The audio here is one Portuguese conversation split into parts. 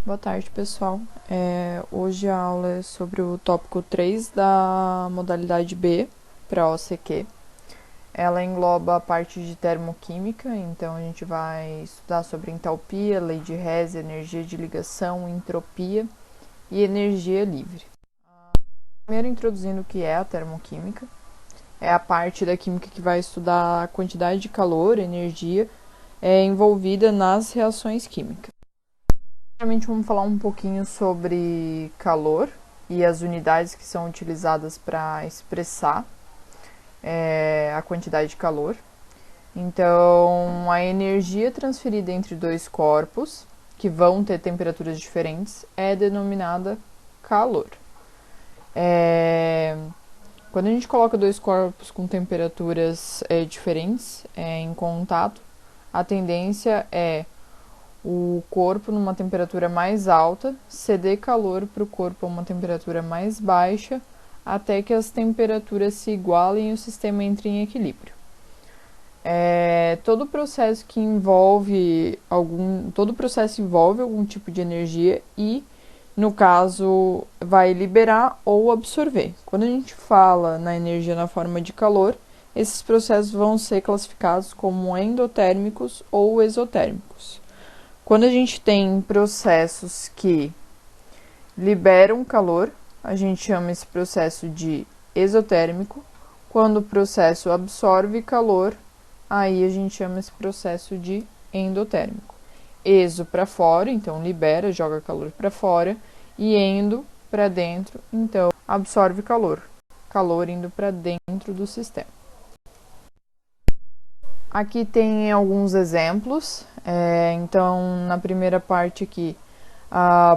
Boa tarde, pessoal. Hoje a aula é sobre o tópico 3 da modalidade B para OCQ. Ela engloba a parte de termoquímica, então a gente vai estudar sobre entalpia, lei de Hess, energia de ligação, entropia e energia livre. Primeiro, introduzindo o que é a termoquímica. É a parte da química que vai estudar a quantidade de calor, energia, envolvida nas reações químicas. Primeiramente, vamos falar um pouquinho sobre calor e as unidades que são utilizadas para expressar a quantidade de calor. Então, a energia transferida entre dois corpos, que vão ter temperaturas diferentes, é denominada calor. Quando a gente coloca dois corpos com temperaturas diferentes em contato, a tendência é o corpo numa temperatura mais alta ceder calor para o corpo a uma temperatura mais baixa até que as temperaturas se igualem e o sistema entre em equilíbrio. Todo processo envolve algum tipo de energia e, no caso, vai liberar ou absorver. Quando a gente fala na energia na forma de calor, esses processos vão ser classificados como endotérmicos ou exotérmicos. Quando a gente tem processos que liberam calor, a gente chama esse processo de exotérmico. Quando o processo absorve calor, aí a gente chama esse processo de endotérmico. Exo para fora, então libera, joga calor para fora, e endo para dentro, então absorve calor indo para dentro do sistema. Aqui tem alguns exemplos. Então, na primeira parte aqui,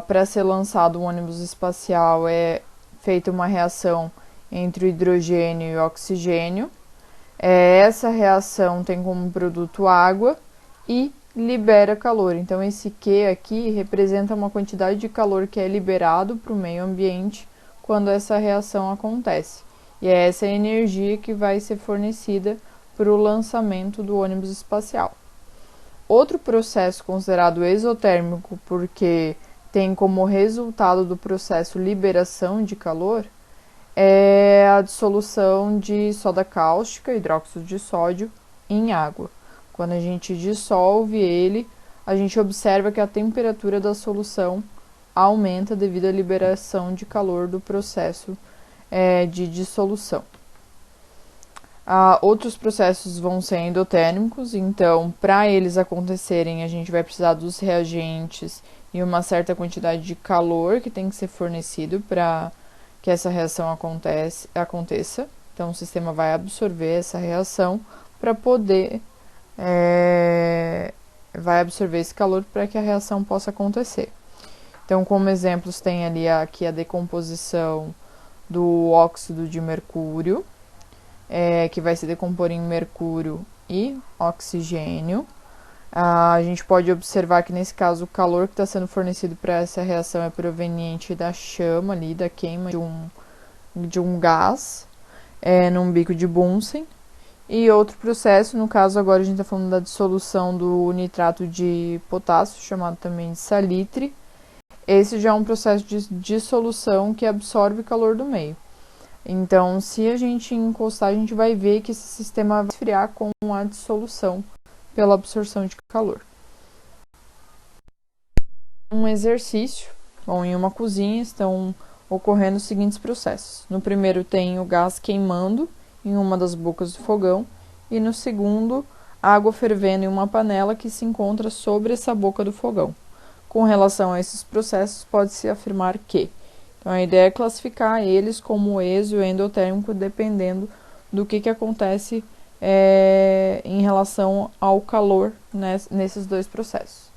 para ser lançado um ônibus espacial é feita uma reação entre o hidrogênio e o oxigênio. Essa reação tem como produto água e libera calor. Então, esse Q aqui representa uma quantidade de calor que é liberado para o meio ambiente quando essa reação acontece. E é essa energia que vai ser fornecida para o lançamento do ônibus espacial. Outro processo considerado exotérmico, porque tem como resultado do processo liberação de calor, é a dissolução de soda cáustica, hidróxido de sódio, em água. Quando a gente dissolve ele, a gente observa que a temperatura da solução aumenta devido à liberação de calor do processo de dissolução. Outros processos vão ser endotérmicos, então, para eles acontecerem, a gente vai precisar dos reagentes e uma certa quantidade de calor que tem que ser fornecido para que essa reação aconteça. Então, o sistema vai absorver essa reação para poder vai absorver esse calor para que a reação possa acontecer. Então, como exemplos, tem ali aqui a decomposição do óxido de mercúrio, que vai se decompor em mercúrio e oxigênio. A gente pode observar que, nesse caso, o calor que está sendo fornecido para essa reação é proveniente da chama ali, da queima de um gás num bico de Bunsen. E outro processo, no caso agora a gente está falando da dissolução do nitrato de potássio, chamado também de salitre. Esse já é um processo de dissolução que absorve calor do meio. Então, se a gente encostar, a gente vai ver que esse sistema vai esfriar com a dissolução pela absorção de calor. Um exercício, em uma cozinha estão ocorrendo os seguintes processos. No primeiro tem o gás queimando em uma das bocas do fogão e no segundo, água fervendo em uma panela que se encontra sobre essa boca do fogão. Com relação a esses processos, pode-se afirmar que então, a ideia é classificar eles como exo e endotérmico, dependendo do que acontece em relação ao calor nesses dois processos.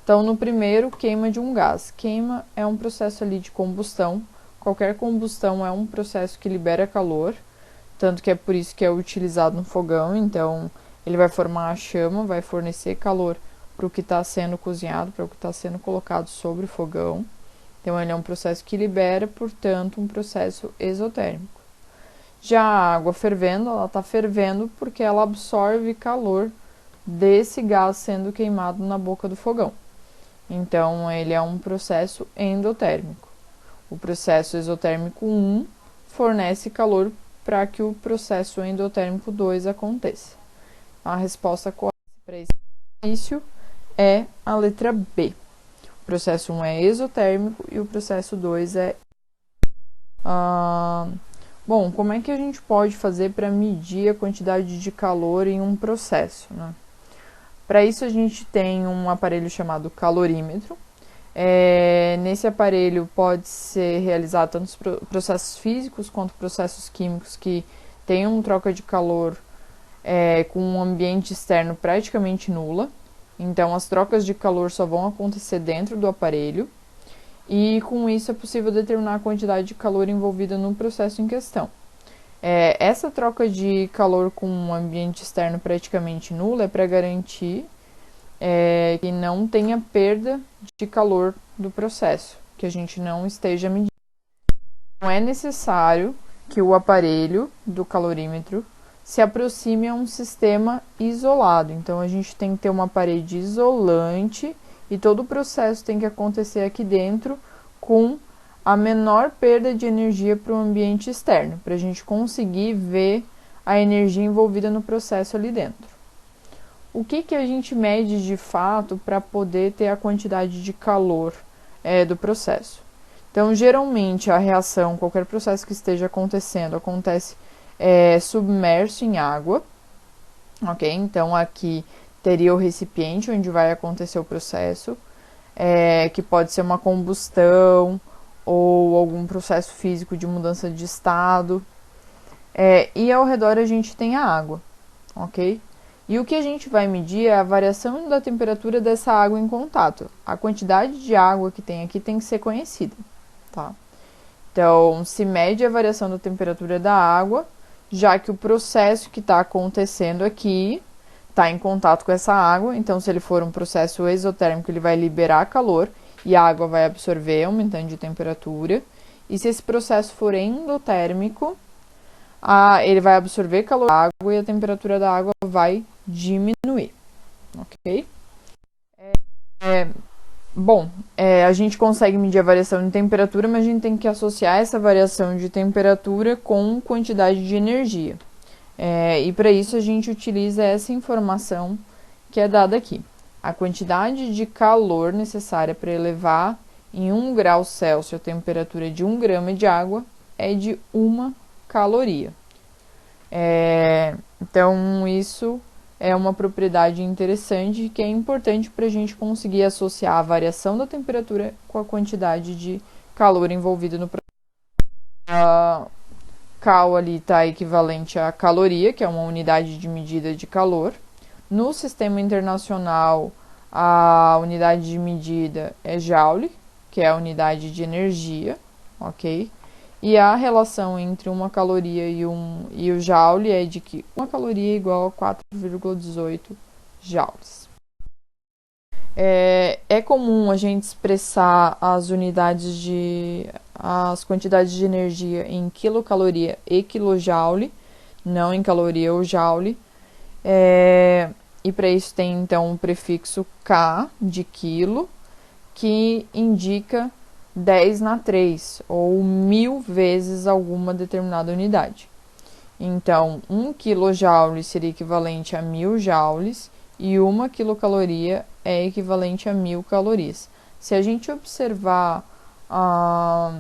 Então, no primeiro, queima de um gás. Queima é um processo ali de combustão. Qualquer combustão é um processo que libera calor, tanto que é por isso que é utilizado no fogão. Então, ele vai formar a chama, vai fornecer calor para o que está sendo cozinhado, para o que está sendo colocado sobre o fogão. Então, ele é um processo que libera, portanto, um processo exotérmico. Já a água fervendo, ela está fervendo porque ela absorve calor desse gás sendo queimado na boca do fogão. Então, ele é um processo endotérmico. O processo exotérmico 1 fornece calor para que o processo endotérmico 2 aconteça. A resposta correta para esse exercício é a letra B. O processo 1 é exotérmico e o processo 2 é... Bom, como é que a gente pode fazer para medir a quantidade de calor em um processo, né? Para isso, a gente tem um aparelho chamado calorímetro. Nesse aparelho pode ser realizado tanto processos físicos quanto processos químicos que tenham troca de calor com um ambiente externo praticamente nula. Então, as trocas de calor só vão acontecer dentro do aparelho. E com isso é possível determinar a quantidade de calor envolvida no processo em questão. Essa troca de calor com um ambiente externo praticamente nula é para garantir que não tenha perda de calor do processo, que a gente não esteja medindo. Não é necessário que o aparelho do calorímetro se aproxime a um sistema isolado. Então, a gente tem que ter uma parede isolante e todo o processo tem que acontecer aqui dentro com a menor perda de energia para o ambiente externo, para a gente conseguir ver a energia envolvida no processo ali dentro. O que a gente mede de fato para poder ter a quantidade de calor do processo? Então, geralmente, a reação, qualquer processo que esteja acontecendo, acontece submerso em água, ok? Então, aqui teria o recipiente onde vai acontecer o processo, que pode ser uma combustão ou algum processo físico de mudança de estado. E ao redor a gente tem a água, ok? E o que a gente vai medir é a variação da temperatura dessa água em contato. A quantidade de água que tem aqui tem que ser conhecida, tá? Então, se mede a variação da temperatura da água, já que o processo que está acontecendo aqui está em contato com essa água. Então, se ele for um processo exotérmico, ele vai liberar calor e a água vai absorver, aumentando de temperatura. E se esse processo for endotérmico, ele vai absorver calor da água e a temperatura da água vai diminuir, ok? A gente consegue medir a variação de temperatura, mas a gente tem que associar essa variação de temperatura com quantidade de energia. E para isso a gente utiliza essa informação que é dada aqui. A quantidade de calor necessária para elevar em 1 grau Celsius a temperatura de 1 grama de água é de 1 caloria. Então, isso é uma propriedade interessante que é importante para a gente conseguir associar a variação da temperatura com a quantidade de calor envolvida no processo. Cal ali está equivalente a caloria, que é uma unidade de medida de calor. No sistema internacional, a unidade de medida é Joule, que é a unidade de energia, ok? E a relação entre uma caloria e o Joule é de que uma caloria é igual a 4,18 joules. É comum a gente expressar as quantidades de energia em quilocaloria e quilojoule, não em caloria ou joule. E para isso tem então o prefixo K de quilo, que indica 10 na 3, ou 1000 vezes alguma determinada unidade. Então, 1 kJ seria equivalente a 1000 joules e 1 quilocaloria é equivalente a 1000 calorias. Se a gente observar a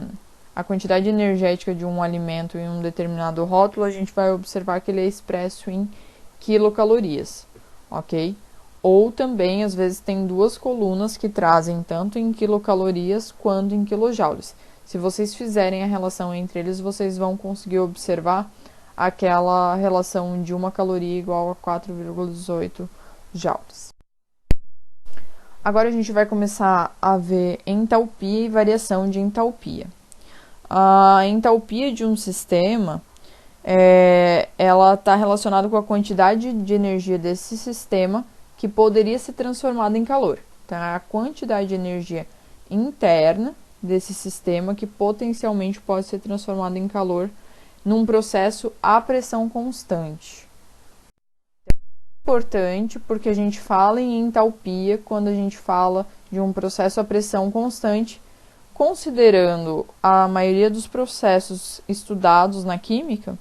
quantidade energética de um alimento em um determinado rótulo, a gente vai observar que ele é expresso em quilocalorias, ok? Ou também, às vezes, tem duas colunas que trazem tanto em quilocalorias quanto em quilojoules. Se vocês fizerem a relação entre eles, vocês vão conseguir observar aquela relação de 1 caloria igual a 4,18 joules. Agora a gente vai começar a ver entalpia e variação de entalpia. A entalpia de um sistema ela está relacionada com a quantidade de energia desse sistema que poderia ser transformada em calor. Então, é a quantidade de energia interna desse sistema que potencialmente pode ser transformada em calor num processo a pressão constante. importante porque a gente fala em entalpia quando a gente fala de um processo a pressão constante, considerando a maioria dos processos estudados na química,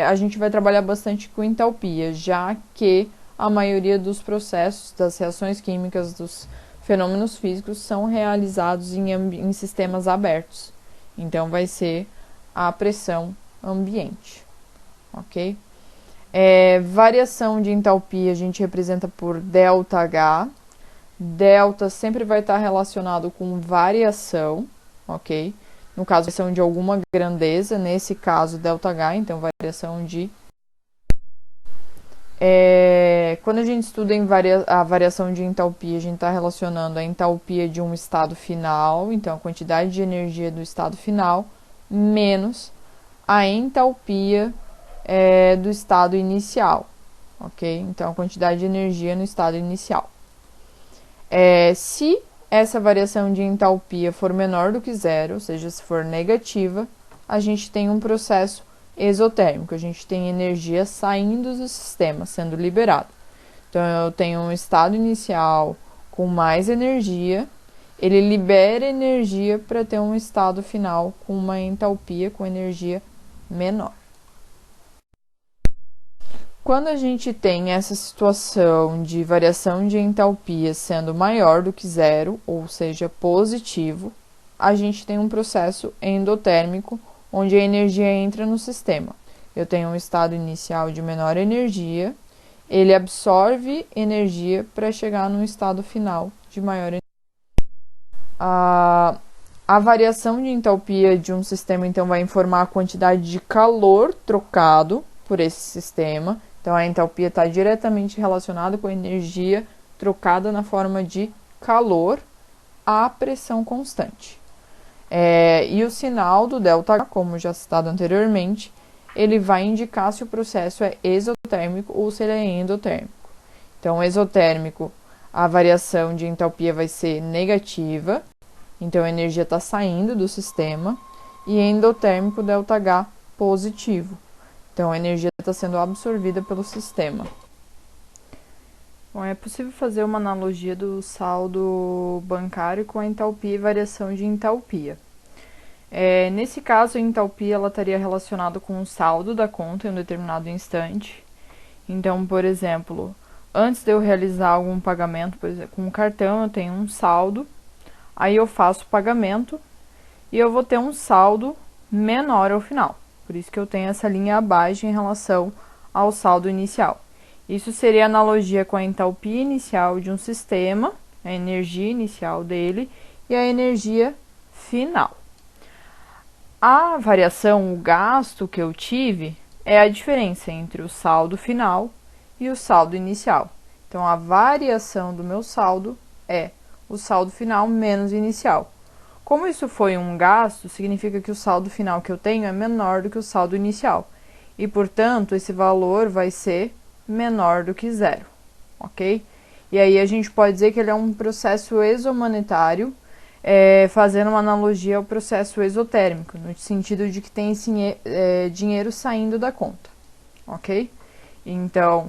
a gente vai trabalhar bastante com entalpia, já que a maioria dos processos, das reações químicas, dos fenômenos físicos são realizados em sistemas abertos. Então, vai ser a pressão ambiente, ok? Variação de entalpia a gente representa por ΔH. Delta sempre vai estar relacionado com variação, ok? No caso, variação de alguma grandeza, nesse caso, ΔH, então variação de... Quando a gente estuda a variação de entalpia, a gente está relacionando a entalpia de um estado final, então a quantidade de energia do estado final, menos a entalpia do estado inicial, ok? Então, a quantidade de energia no estado inicial. Se essa variação de entalpia for menor do que zero, ou seja, se for negativa, a gente tem um processo exotérmico, a gente tem energia saindo do sistema, sendo liberado. Então, eu tenho um estado inicial com mais energia, ele libera energia para ter um estado final com uma entalpia, com energia menor. Quando a gente tem essa situação de variação de entalpia sendo maior do que zero, ou seja, positivo, a gente tem um processo endotérmico, onde a energia entra no sistema. Eu tenho um estado inicial de menor energia, ele absorve energia para chegar num estado final de maior energia. A variação de entalpia de um sistema, então, vai informar a quantidade de calor trocado por esse sistema. Então, a entalpia está diretamente relacionada com a energia trocada na forma de calor à pressão constante. E o sinal do ΔH, como já citado anteriormente, ele vai indicar se o processo é exotérmico ou se ele é endotérmico. Então, exotérmico, a variação de entalpia vai ser negativa, então a energia está saindo do sistema, e endotérmico, ΔH, positivo. Então, a energia está sendo absorvida pelo sistema. Bom, é possível fazer uma analogia do saldo bancário com a entalpia e variação de entalpia. Nesse caso, a entalpia ela estaria relacionada com o saldo da conta em um determinado instante. Então, por exemplo, antes de eu realizar algum pagamento, por exemplo, com um cartão, eu tenho um saldo, aí eu faço o pagamento e eu vou ter um saldo menor ao final. Por isso que eu tenho essa linha abaixo em relação ao saldo inicial. Isso seria a analogia com a entalpia inicial de um sistema, a energia inicial dele, e a energia final. A variação, o gasto que eu tive, é a diferença entre o saldo final e o saldo inicial. Então, a variação do meu saldo é o saldo final menos o inicial. Como isso foi um gasto, significa que o saldo final que eu tenho é menor do que o saldo inicial. E, portanto, esse valor vai ser menor do que zero, ok? E aí a gente pode dizer que ele é um processo exomonetário, fazendo uma analogia ao processo exotérmico, no sentido de que tem esse dinheiro saindo da conta, ok? Então,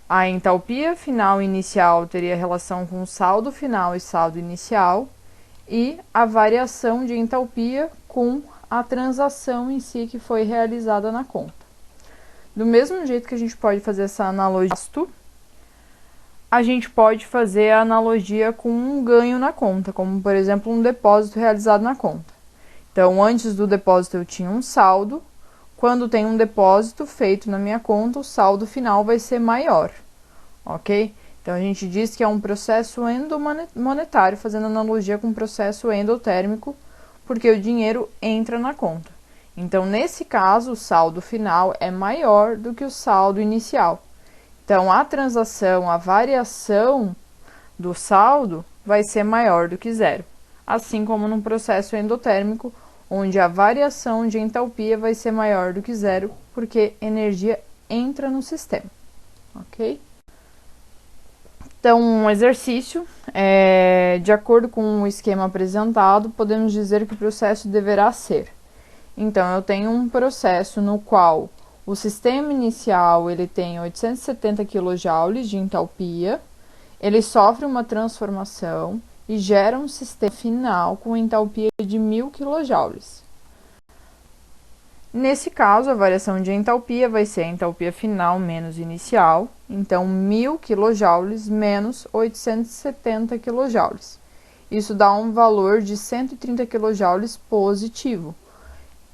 a entalpia final e inicial teria relação com o saldo final e saldo inicial, e a variação de entalpia com a transação em si que foi realizada na conta. Do mesmo jeito que a gente pode fazer essa analogia, a gente pode fazer a analogia com um ganho na conta, como por exemplo um depósito realizado na conta. Então, antes do depósito eu tinha um saldo, quando tem um depósito feito na minha conta, o saldo final vai ser maior, ok? Então, a gente diz que é um processo endomonetário, fazendo analogia com um processo endotérmico, porque o dinheiro entra na conta. Então, nesse caso, o saldo final é maior do que o saldo inicial. Então, a transação, a variação do saldo vai ser maior do que zero. Assim como num processo endotérmico, onde a variação de entalpia vai ser maior do que zero, porque energia entra no sistema, ok? Então, um exercício, de acordo com o esquema apresentado, podemos dizer que o processo deverá ser. Então, eu tenho um processo no qual O sistema inicial ele tem 870 kJ de entalpia, ele sofre uma transformação e gera um sistema final com entalpia de 1000 kJ. Nesse caso, a variação de entalpia vai ser a entalpia final menos inicial, então 1000 kJ menos 870 kJ. Isso dá um valor de 130 kJ positivo.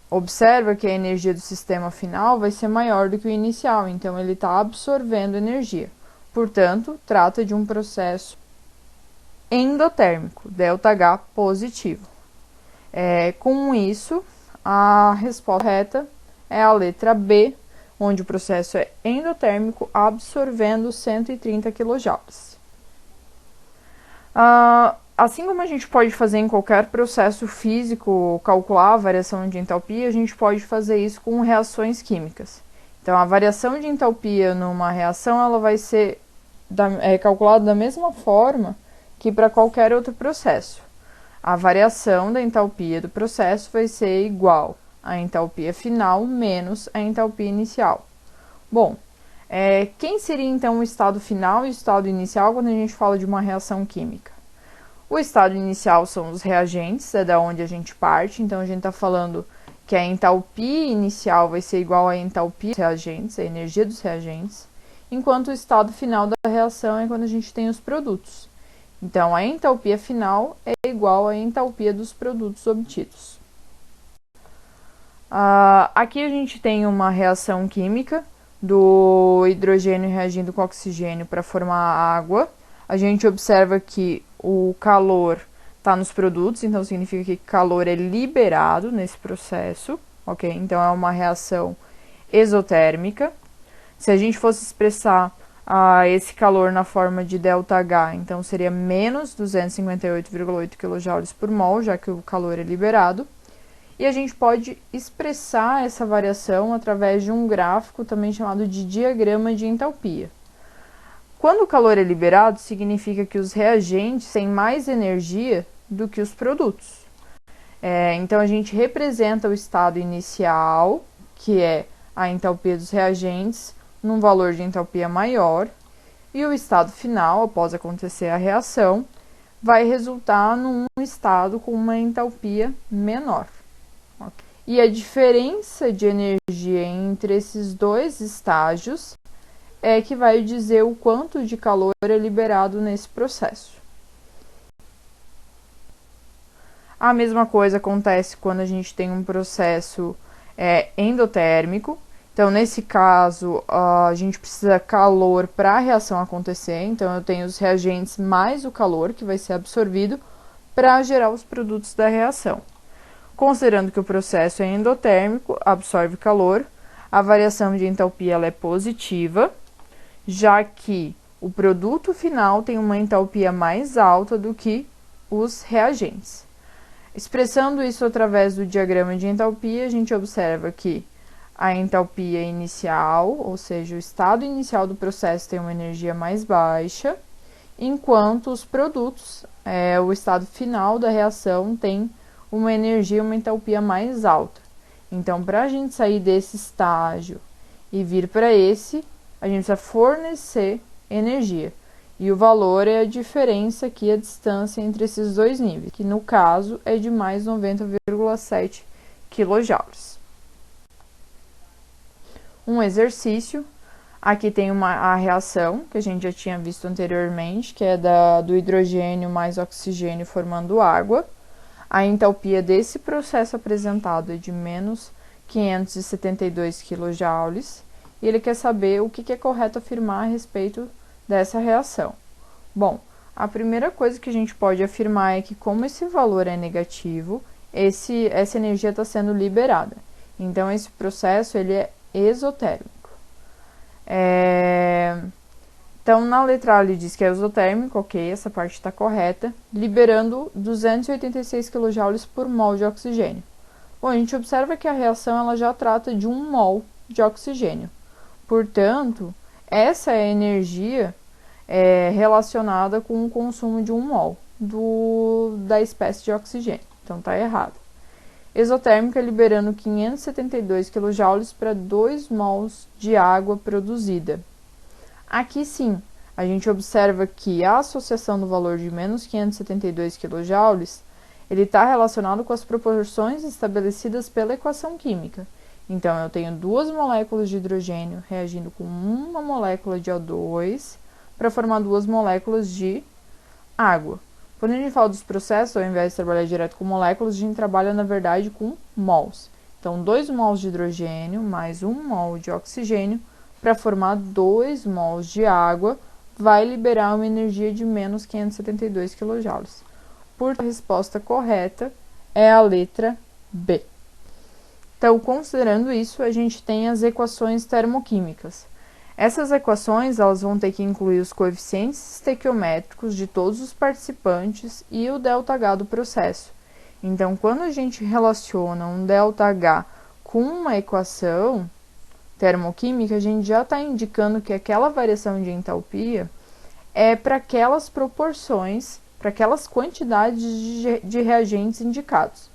Observa que a energia do sistema final vai ser maior do que o inicial, então ele está absorvendo energia. Portanto, trata de um processo endotérmico, ΔH positivo. Com isso, a resposta correta é a letra B, onde o processo é endotérmico absorvendo 130 kJ. Assim como a gente pode fazer em qualquer processo físico, calcular a variação de entalpia, a gente pode fazer isso com reações químicas. Então, a variação de entalpia numa reação ela vai ser calculada da mesma forma que para qualquer outro processo. A variação da entalpia do processo vai ser igual à entalpia final menos a entalpia inicial. Bom, quem seria então o estado final e o estado inicial quando a gente fala de uma reação química? O estado inicial são os reagentes, é da onde a gente parte, então a gente está falando que a entalpia inicial vai ser igual à entalpia dos reagentes, a energia dos reagentes, enquanto o estado final da reação é quando a gente tem os produtos. Então, a entalpia final é igual à entalpia dos produtos obtidos. Aqui a gente tem uma reação química do hidrogênio reagindo com oxigênio para formar água. A gente observa que o calor está nos produtos, então significa que calor é liberado nesse processo, ok? Então, é uma reação exotérmica. Se a gente fosse expressar esse calor na forma de ΔH, então seria menos 258,8 kJ por mol, já que o calor é liberado. E a gente pode expressar essa variação através de um gráfico também chamado de diagrama de entalpia. Quando o calor é liberado, significa que os reagentes têm mais energia do que os produtos. Então, a gente representa o estado inicial, que é a entalpia dos reagentes, num valor de entalpia maior, e o estado final, após acontecer a reação, vai resultar num estado com uma entalpia menor. E a diferença de energia entre esses dois estágios é que vai dizer o quanto de calor é liberado nesse processo. A mesma coisa acontece quando a gente tem um processo endotérmico. Então, nesse caso, a gente precisa calor para a reação acontecer. Então, eu tenho os reagentes mais o calor que vai ser absorvido para gerar os produtos da reação. Considerando que o processo é endotérmico, absorve calor, a variação de entalpia ela é positiva, já que o produto final tem uma entalpia mais alta do que os reagentes. Expressando isso através do diagrama de entalpia, a gente observa que a entalpia inicial, ou seja, o estado inicial do processo tem uma energia mais baixa, enquanto os produtos, o estado final da reação tem uma energia, uma entalpia mais alta. Então, para a gente sair desse estágio e vir para esse, a gente precisa fornecer energia. E o valor é a diferença aqui, a distância entre esses dois níveis, que no caso é de mais 90,7 kJ. Um exercício, aqui tem a reação, que a gente já tinha visto anteriormente, que é do hidrogênio mais oxigênio formando água. A entalpia desse processo apresentado é de menos 572 kJ, e ele quer saber o que é correto afirmar a respeito dessa reação. Bom, a primeira coisa que a gente pode afirmar é que, como esse valor é negativo, essa energia está sendo liberada. Então, esse processo ele é exotérmico. Então, na letra A ele diz que é exotérmico, ok, essa parte está correta, liberando 286 kJ por mol de oxigênio. Bom, a gente observa que a reação ela já trata de 1 mol de oxigênio. Portanto, essa é a energia relacionada com o consumo de 1 mol da espécie de oxigênio. Então, está errado. exotérmica, liberando 572 kJ para 2 mols de água produzida. Aqui sim, a gente observa que a associação do valor de menos 572 kJ ele está relacionado com as proporções estabelecidas pela equação química. Então, eu tenho 2 moléculas de hidrogênio reagindo com uma molécula de O2 para formar 2 moléculas de água. Quando a gente fala dos processos, ao invés de trabalhar direto com moléculas, a gente trabalha, na verdade, com mols. Então, 2 mols de hidrogênio mais 1 mol de oxigênio para formar 2 mols de água vai liberar uma energia de menos 572 kJ. Por a resposta correta é a letra B. Então, considerando isso, a gente tem as equações termoquímicas. Essas equações elas vão ter que incluir os coeficientes estequiométricos de todos os participantes e o ΔH do processo. Então, quando a gente relaciona um ΔH com uma equação termoquímica, a gente já está indicando que aquela variação de entalpia é para aquelas proporções, para aquelas quantidades de reagentes indicados.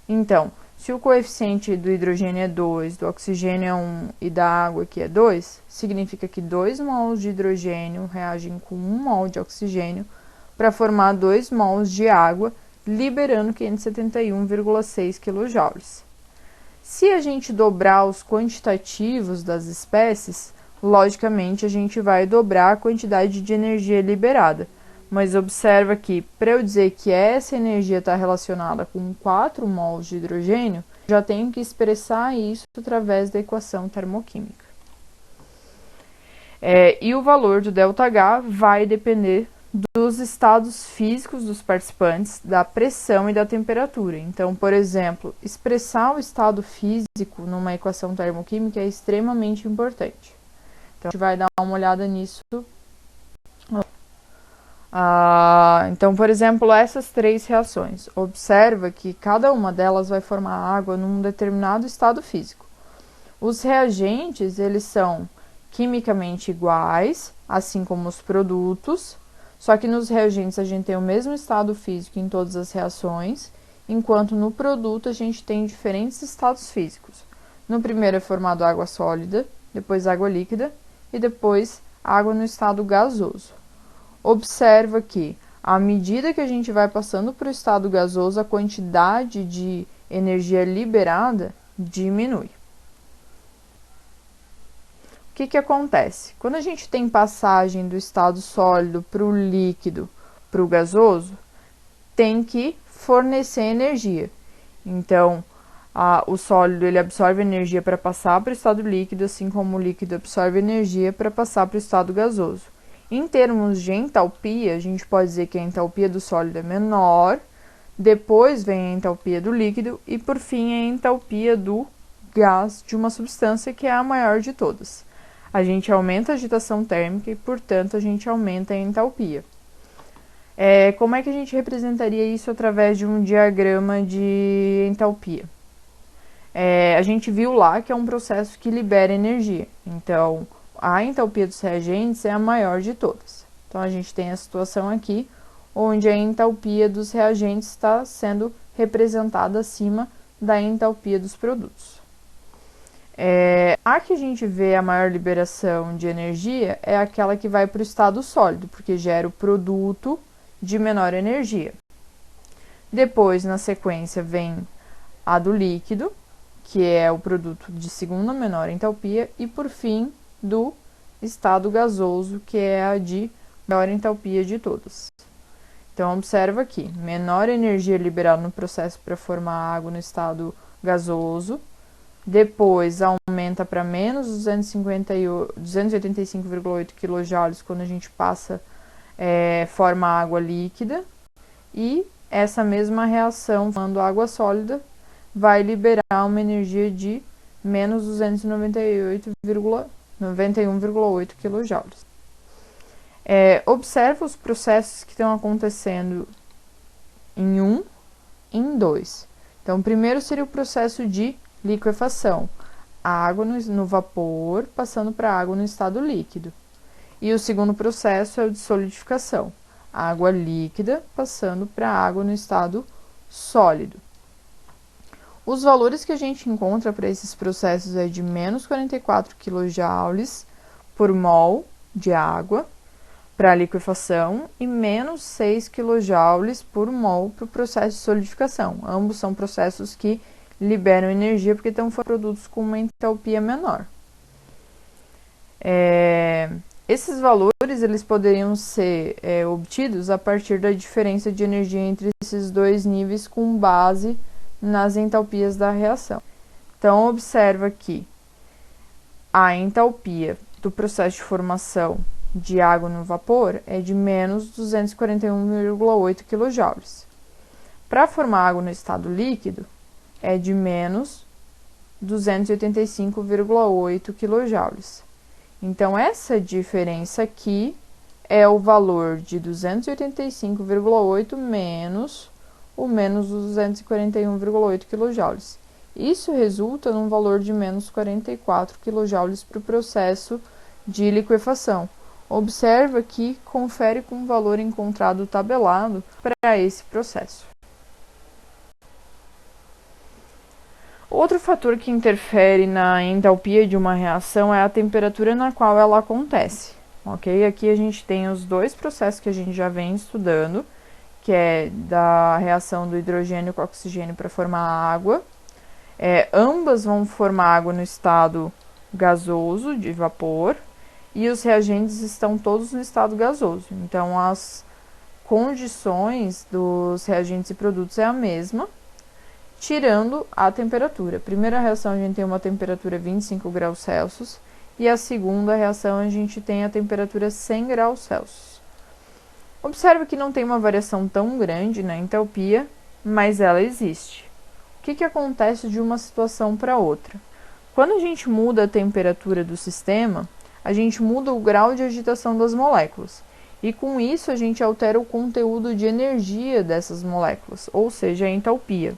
Então, se o coeficiente do hidrogênio é 2, do oxigênio é 1 e da água aqui é 2, significa que 2 mols de hidrogênio reagem com 1 mol de oxigênio para formar 2 mols de água, liberando 571,6 kJ. Se a gente dobrar os quantitativos das espécies, logicamente a gente vai dobrar a quantidade de energia liberada. Mas observa que, para eu dizer que essa energia está relacionada com 4 mols de hidrogênio, já tenho que expressar isso através da equação termoquímica. E o valor do ΔH vai depender dos estados físicos dos participantes, da pressão e da temperatura. Então, por exemplo, expressar o estado físico numa equação termoquímica é extremamente importante. Então, a gente vai dar uma olhada nisso. Então, por exemplo, essas 3 reações. Observa que cada uma delas vai formar água num determinado estado físico. Os reagentes, eles são quimicamente iguais, assim como os produtos, só que nos reagentes a gente tem o mesmo estado físico em todas as reações, enquanto no produto a gente tem diferentes estados físicos. No primeiro é formado água sólida, depois água líquida e depois água no estado gasoso. Observa que, à medida que a gente vai passando para o estado gasoso, a quantidade de energia liberada diminui. O que acontece? Quando a gente tem passagem do estado sólido para o líquido, para o gasoso, tem que fornecer energia. Então, o sólido ele absorve energia para passar para o estado líquido, assim como o líquido absorve energia para passar para o estado gasoso. Em termos de entalpia, a gente pode dizer que a entalpia do sólido é menor, depois vem a entalpia do líquido e, por fim, a entalpia do gás de uma substância que é a maior de todas. A gente aumenta a agitação térmica e, portanto, a gente aumenta a entalpia. Como é que a gente representaria isso através de um diagrama de entalpia? A gente viu lá que é um processo que libera energia. Então, a entalpia dos reagentes é a maior de todas. Então, a gente tem a situação aqui, onde a entalpia dos reagentes está sendo representada acima da entalpia dos produtos. A que a gente vê a maior liberação de energia é aquela que vai para o estado sólido, porque gera o produto de menor energia. Depois, na sequência, vem a do líquido, que é o produto de segunda menor entalpia, e por fim, do estado gasoso, que é a de maior entalpia de todas. Então, observa aqui, menor energia liberada no processo para formar água no estado gasoso, depois aumenta para menos 285,8 kJ quando a gente passa, forma água líquida, e essa mesma reação, formando água sólida, vai liberar uma energia de menos 291,8 kJ. Observa os processos que estão acontecendo em 1 e em 2. Então, primeiro seria o processo de liquefação, a água no vapor passando para a água no estado líquido. E o segundo processo é o de solidificação, a água líquida passando para a água no estado sólido. Os valores que a gente encontra para esses processos é de menos 44 kJ por mol de água para a liquefação e menos 6 kJ por mol para o processo de solidificação. Ambos são processos que liberam energia porque estão produtos com uma entalpia menor. Esses valores eles poderiam ser obtidos a partir da diferença de energia entre esses dois níveis com base nas entalpias da reação. Então, observa que a entalpia do processo de formação de água no vapor é de menos 241,8 kJ. Para formar água no estado líquido, é de menos 285,8 kJ. Então, essa diferença aqui é o valor de 285,8 menos o menos 241,8 kJ. Isso resulta num valor de menos 44 kJ para o processo de liquefação. Observa que confere com o valor encontrado tabelado para esse processo. Outro fator que interfere na entalpia de uma reação é a temperatura na qual ela acontece. Ok? Aqui a gente tem os dois processos que a gente já vem estudando, que é da reação do hidrogênio com oxigênio para formar água. Ambas vão formar água no estado gasoso, de vapor, e os reagentes estão todos no estado gasoso. Então, as condições dos reagentes e produtos é a mesma, tirando a temperatura. A primeira reação a gente tem uma temperatura 25 graus Celsius e a segunda reação a gente tem a temperatura 100 graus Celsius. Observe que não tem uma variação tão grande na entalpia, mas ela existe. O que acontece de uma situação para outra? Quando a gente muda a temperatura do sistema, a gente muda o grau de agitação das moléculas. E com isso a gente altera o conteúdo de energia dessas moléculas, ou seja, a entalpia.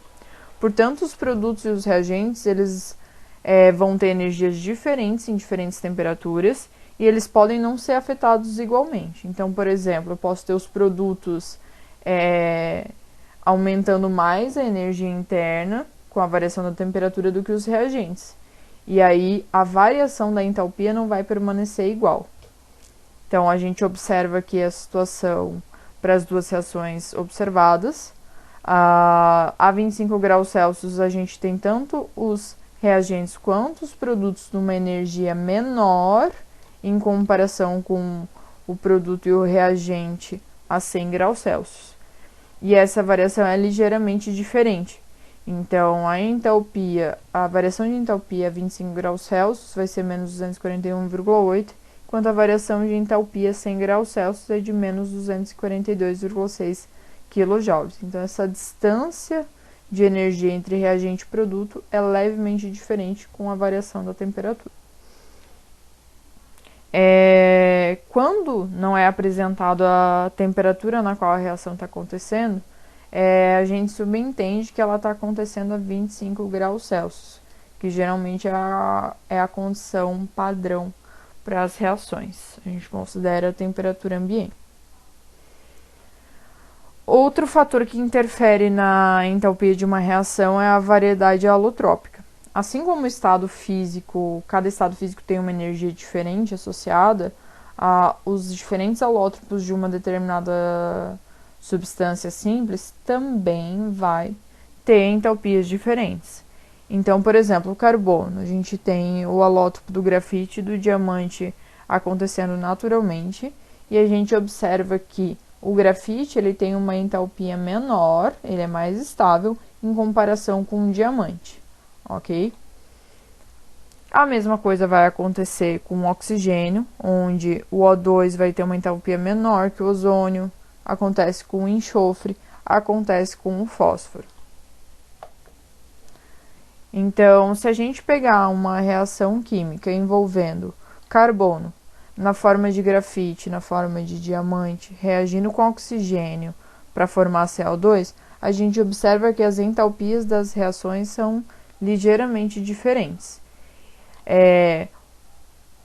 Portanto, os produtos e os reagentes eles vão ter energias diferentes em diferentes temperaturas e eles podem não ser afetados igualmente. Então, por exemplo, eu posso ter os produtos aumentando mais a energia interna com a variação da temperatura do que os reagentes. E aí, a variação da entalpia não vai permanecer igual. Então, a gente observa aqui a situação para as duas reações observadas. A 25 graus Celsius, a gente tem tanto os reagentes quanto os produtos numa energia menor em comparação com o produto e o reagente a 100 graus Celsius. E essa variação é ligeiramente diferente. Então, a variação de entalpia a 25 graus Celsius vai ser menos 241,8, enquanto a variação de entalpia a 100 graus Celsius é de menos 242,6 kJ. Então, essa distância de energia entre reagente e produto é levemente diferente com a variação da temperatura. Quando não é apresentado a temperatura na qual a reação está acontecendo, a gente subentende que ela está acontecendo a 25 graus Celsius, que geralmente é a condição padrão para as reações. A gente considera a temperatura ambiente. Outro fator que interfere na entalpia de uma reação é a variedade alotrópica. Assim como o estado físico, cada estado físico tem uma energia diferente associada, os diferentes alótropos de uma determinada substância simples também vai ter entalpias diferentes. Então, por exemplo, o carbono, a gente tem o alótropo do grafite e do diamante acontecendo naturalmente, e a gente observa que o grafite ele tem uma entalpia menor, ele é mais estável em comparação com o diamante, ok? A mesma coisa vai acontecer com o oxigênio, onde o O2 vai ter uma entalpia menor que o ozônio, acontece com o enxofre, acontece com o fósforo. Então, se a gente pegar uma reação química envolvendo carbono na forma de grafite, na forma de diamante, reagindo com oxigênio para formar CO2, a gente observa que as entalpias das reações são ligeiramente diferentes.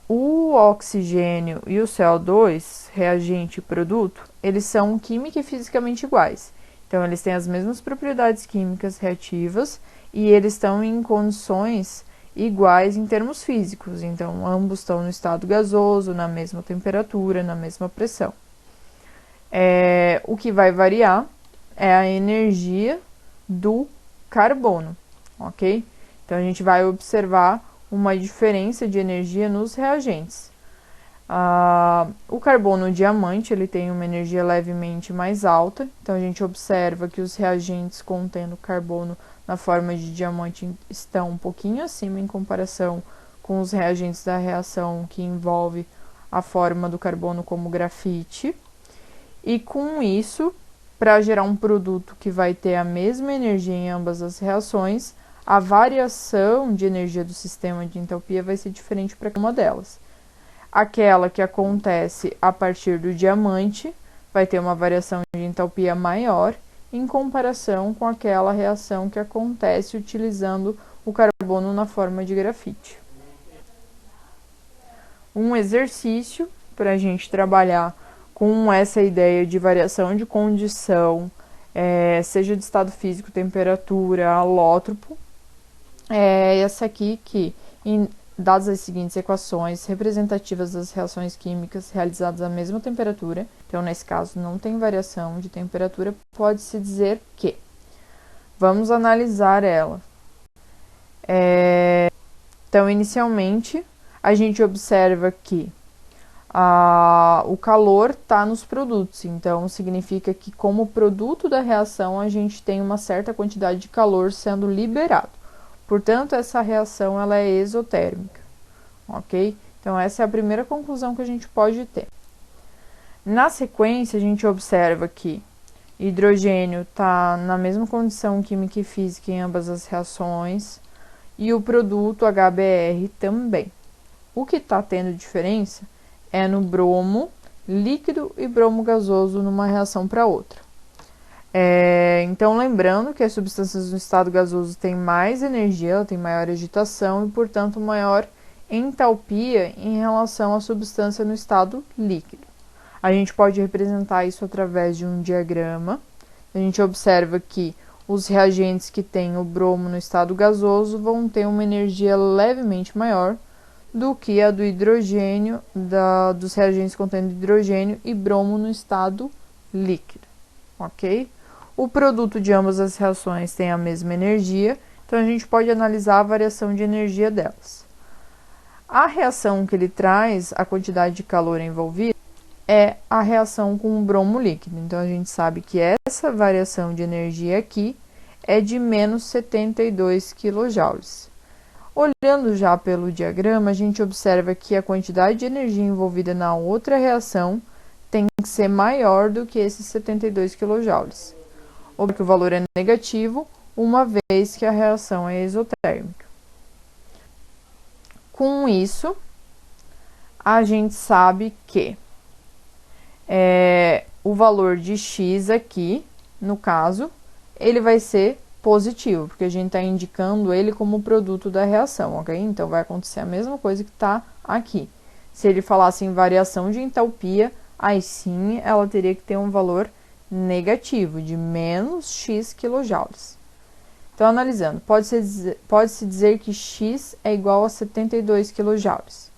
O oxigênio e o CO2, reagente e produto, eles são química e fisicamente iguais. Então, eles têm as mesmas propriedades químicas reativas e eles estão em condições iguais em termos físicos. Então, ambos estão no estado gasoso, na mesma temperatura, na mesma pressão. O que vai variar é a energia do carbono, ok? Então, a gente vai observar uma diferença de energia nos reagentes. O carbono diamante ele tem uma energia levemente mais alta, então a gente observa que os reagentes contendo carbono na forma de diamante estão um pouquinho acima em comparação com os reagentes da reação que envolve a forma do carbono como grafite. E com isso, para gerar um produto que vai ter a mesma energia em ambas as reações, a variação de energia do sistema de entalpia vai ser diferente para cada uma delas. Aquela que acontece a partir do diamante vai ter uma variação de entalpia maior em comparação com aquela reação que acontece utilizando o carbono na forma de grafite. Um exercício para a gente trabalhar com essa ideia de variação de condição, seja de estado físico, temperatura, alótropo, é essa aqui que, dadas as seguintes equações representativas das reações químicas realizadas à mesma temperatura, então nesse caso não tem variação de temperatura, pode-se dizer que vamos analisar ela. Então, inicialmente, a gente observa que o calor está nos produtos, então significa que como produto da reação a gente tem uma certa quantidade de calor sendo liberado. Portanto, essa reação ela é exotérmica, ok? Então, essa é a primeira conclusão que a gente pode ter. Na sequência, a gente observa que hidrogênio está na mesma condição química e física em ambas as reações e o produto HBr também. O que está tendo diferença é no bromo líquido e bromo gasoso numa reação para outra. Então, lembrando que as substâncias no estado gasoso têm mais energia, ela tem maior agitação e, portanto, maior entalpia em relação à substância no estado líquido. A gente pode representar isso através de um diagrama. A gente observa que os reagentes que têm o bromo no estado gasoso vão ter uma energia levemente maior do que a do hidrogênio, dos reagentes contendo hidrogênio e bromo no estado líquido, ok? O produto de ambas as reações tem a mesma energia, então a gente pode analisar a variação de energia delas. A reação que ele traz, a quantidade de calor envolvida, é a reação com o bromo líquido. Então, a gente sabe que essa variação de energia aqui é de menos 72 kJ. Olhando já pelo diagrama, a gente observa que a quantidade de energia envolvida na outra reação tem que ser maior do que esses 72 kJ. Ou que o valor é negativo, uma vez que a reação é exotérmica. Com isso, a gente sabe que o valor de x aqui, no caso, ele vai ser positivo, porque a gente está indicando ele como produto da reação, ok? Então, vai acontecer a mesma coisa que está aqui. Se ele falasse em variação de entalpia, aí sim ela teria que ter um valor negativo, de menos x kJ. Então, analisando, pode-se dizer que x é igual a 72 kJ.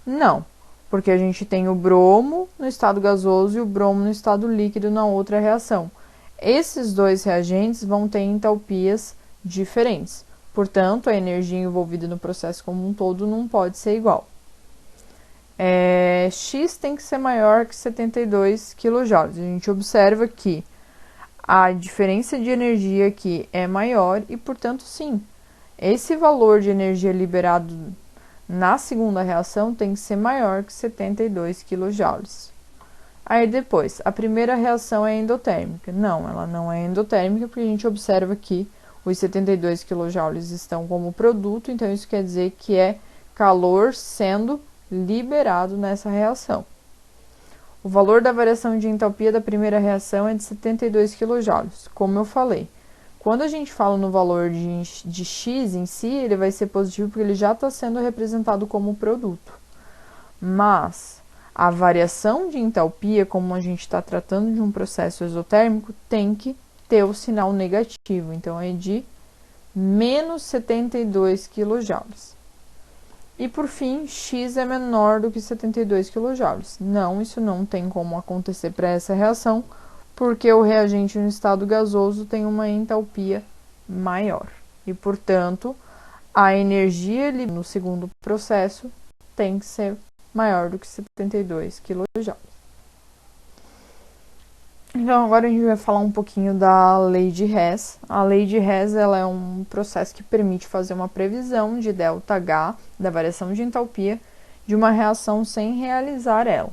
Não, porque a gente tem o bromo no estado gasoso e o bromo no estado líquido na outra reação. Esses dois reagentes vão ter entalpias diferentes. Portanto, a energia envolvida no processo como um todo não pode ser igual. X tem que ser maior que 72 kJ. A gente observa que a diferença de energia aqui é maior e, portanto, sim, esse valor de energia liberado na segunda reação tem que ser maior que 72 kJ. Aí depois, a primeira reação é endotérmica. Não, ela não é endotérmica porque a gente observa que os 72 kJ estão como produto, então isso quer dizer que é calor sendo liberado nessa reação. O valor da variação de entalpia da primeira reação é de 72 kJ, como eu falei. Quando a gente fala no valor de x em si, ele vai ser positivo porque ele já está sendo representado como produto. Mas a variação de entalpia, como a gente está tratando de um processo exotérmico, tem que ter o sinal negativo, então é de menos 72 kJ. E por fim, X é menor do que 72 kJ. Não, isso não tem como acontecer para essa reação, porque o reagente no estado gasoso tem uma entalpia maior. E, portanto, a energia no segundo processo tem que ser maior do que 72 kJ. Então, agora a gente vai falar um pouquinho da lei de Hess. A lei de Hess ela é um processo que permite fazer uma previsão de ΔH, da variação de entalpia, de uma reação sem realizar ela.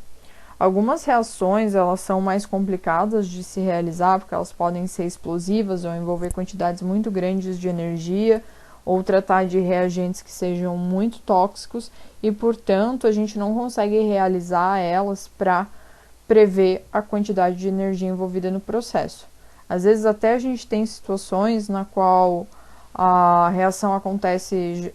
Algumas reações elas são mais complicadas de se realizar, porque elas podem ser explosivas ou envolver quantidades muito grandes de energia, ou tratar de reagentes que sejam muito tóxicos, e, portanto, a gente não consegue realizar elas para prever a quantidade de energia envolvida no processo. Às vezes até a gente tem situações na qual a reação acontece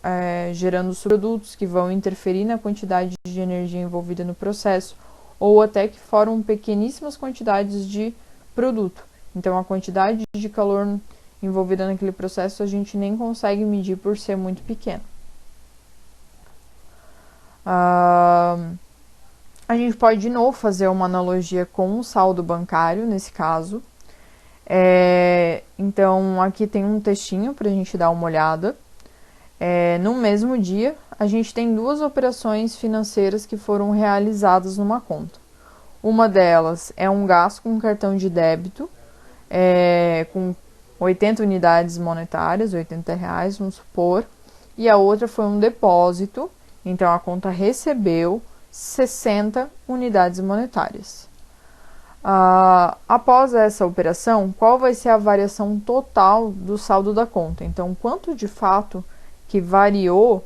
gerando subprodutos que vão interferir na quantidade de energia envolvida no processo, ou até que formam pequeníssimas quantidades de produto. Então a quantidade de calor envolvida naquele processo a gente nem consegue medir por ser muito pequena. A gente pode de novo fazer uma analogia com o saldo bancário, nesse caso. Então, aqui tem um textinho para a gente dar uma olhada. No mesmo dia, a gente tem duas operações financeiras que foram realizadas numa conta. Uma delas é um gasto com cartão de débito, com 80 unidades monetárias, R$80, vamos supor. E a outra foi um depósito, então a conta recebeu 60 unidades monetárias. Após essa operação, qual vai ser a variação total do saldo da conta? Então, quanto de fato que variou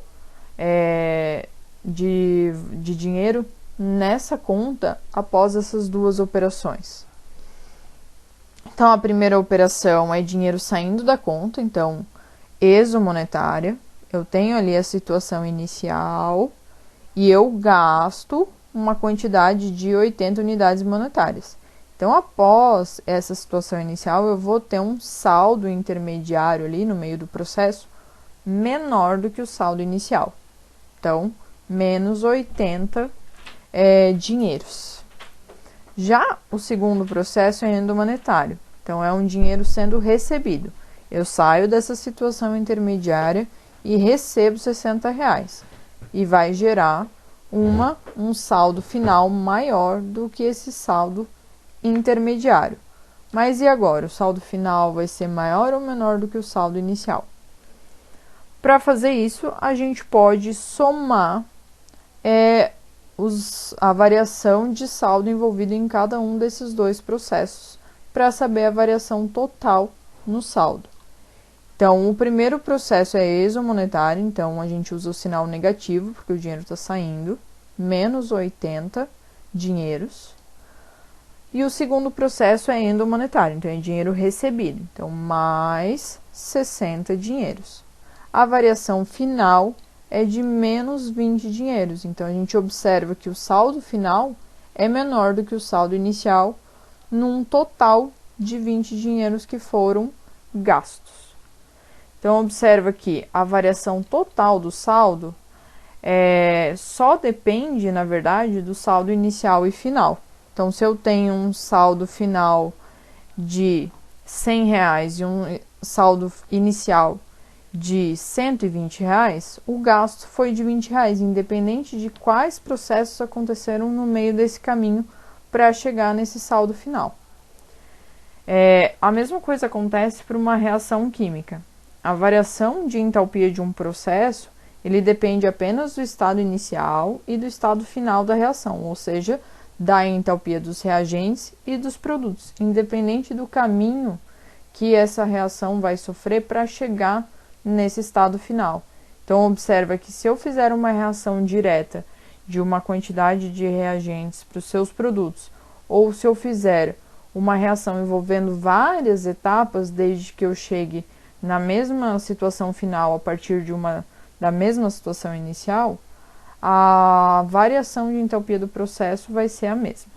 de dinheiro nessa conta após essas duas operações? Então, a primeira operação é dinheiro saindo da conta, então, exomonetária. Eu tenho ali a situação inicial e eu gasto uma quantidade de 80 unidades monetárias. Então, após essa situação inicial, eu vou ter um saldo intermediário ali no meio do processo menor do que o saldo inicial. Então, menos 80 dinheiros. Já o segundo processo é endomonetário. Então, é um dinheiro sendo recebido. Eu saio dessa situação intermediária e recebo R$60. E vai gerar um saldo final maior do que esse saldo intermediário. Mas e agora? O saldo final vai ser maior ou menor do que o saldo inicial? Para fazer isso, a gente pode somar a variação de saldo envolvido em cada um desses dois processos para saber a variação total no saldo. Então, o primeiro processo é exomonetário, então a gente usa o sinal negativo, porque o dinheiro está saindo, menos 80 dinheiros. E o segundo processo é endomonetário, então é dinheiro recebido, então mais 60 dinheiros. A variação final é de menos 20 dinheiros, então a gente observa que o saldo final é menor do que o saldo inicial, num total de 20 dinheiros que foram gastos. Então, observa que a variação total do saldo só depende, na verdade, do saldo inicial e final. Então, se eu tenho um saldo final de R$100 e um saldo inicial de R$120, o gasto foi de R$20, independente de quais processos aconteceram no meio desse caminho para chegar nesse saldo final. A mesma coisa acontece para uma reação química. A variação de entalpia de um processo, ele depende apenas do estado inicial e do estado final da reação, ou seja, da entalpia dos reagentes e dos produtos, independente do caminho que essa reação vai sofrer para chegar nesse estado final. Então, observa que se eu fizer uma reação direta de uma quantidade de reagentes para os seus produtos, ou se eu fizer uma reação envolvendo várias etapas, desde que eu chegue na mesma situação final a partir da mesma situação inicial, a variação de entalpia do processo vai ser a mesma.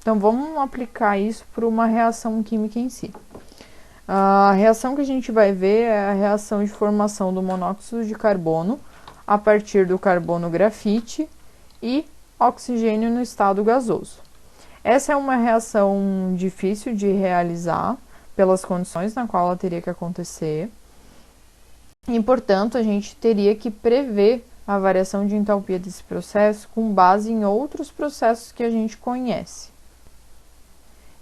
Então, vamos aplicar isso para uma reação química em si. A reação que a gente vai ver é a reação de formação do monóxido de carbono a partir do carbono grafite e oxigênio no estado gasoso. Essa é uma reação difícil de realizar pelas condições na qual ela teria que acontecer e, portanto, a gente teria que prever a variação de entalpia desse processo com base em outros processos que a gente conhece.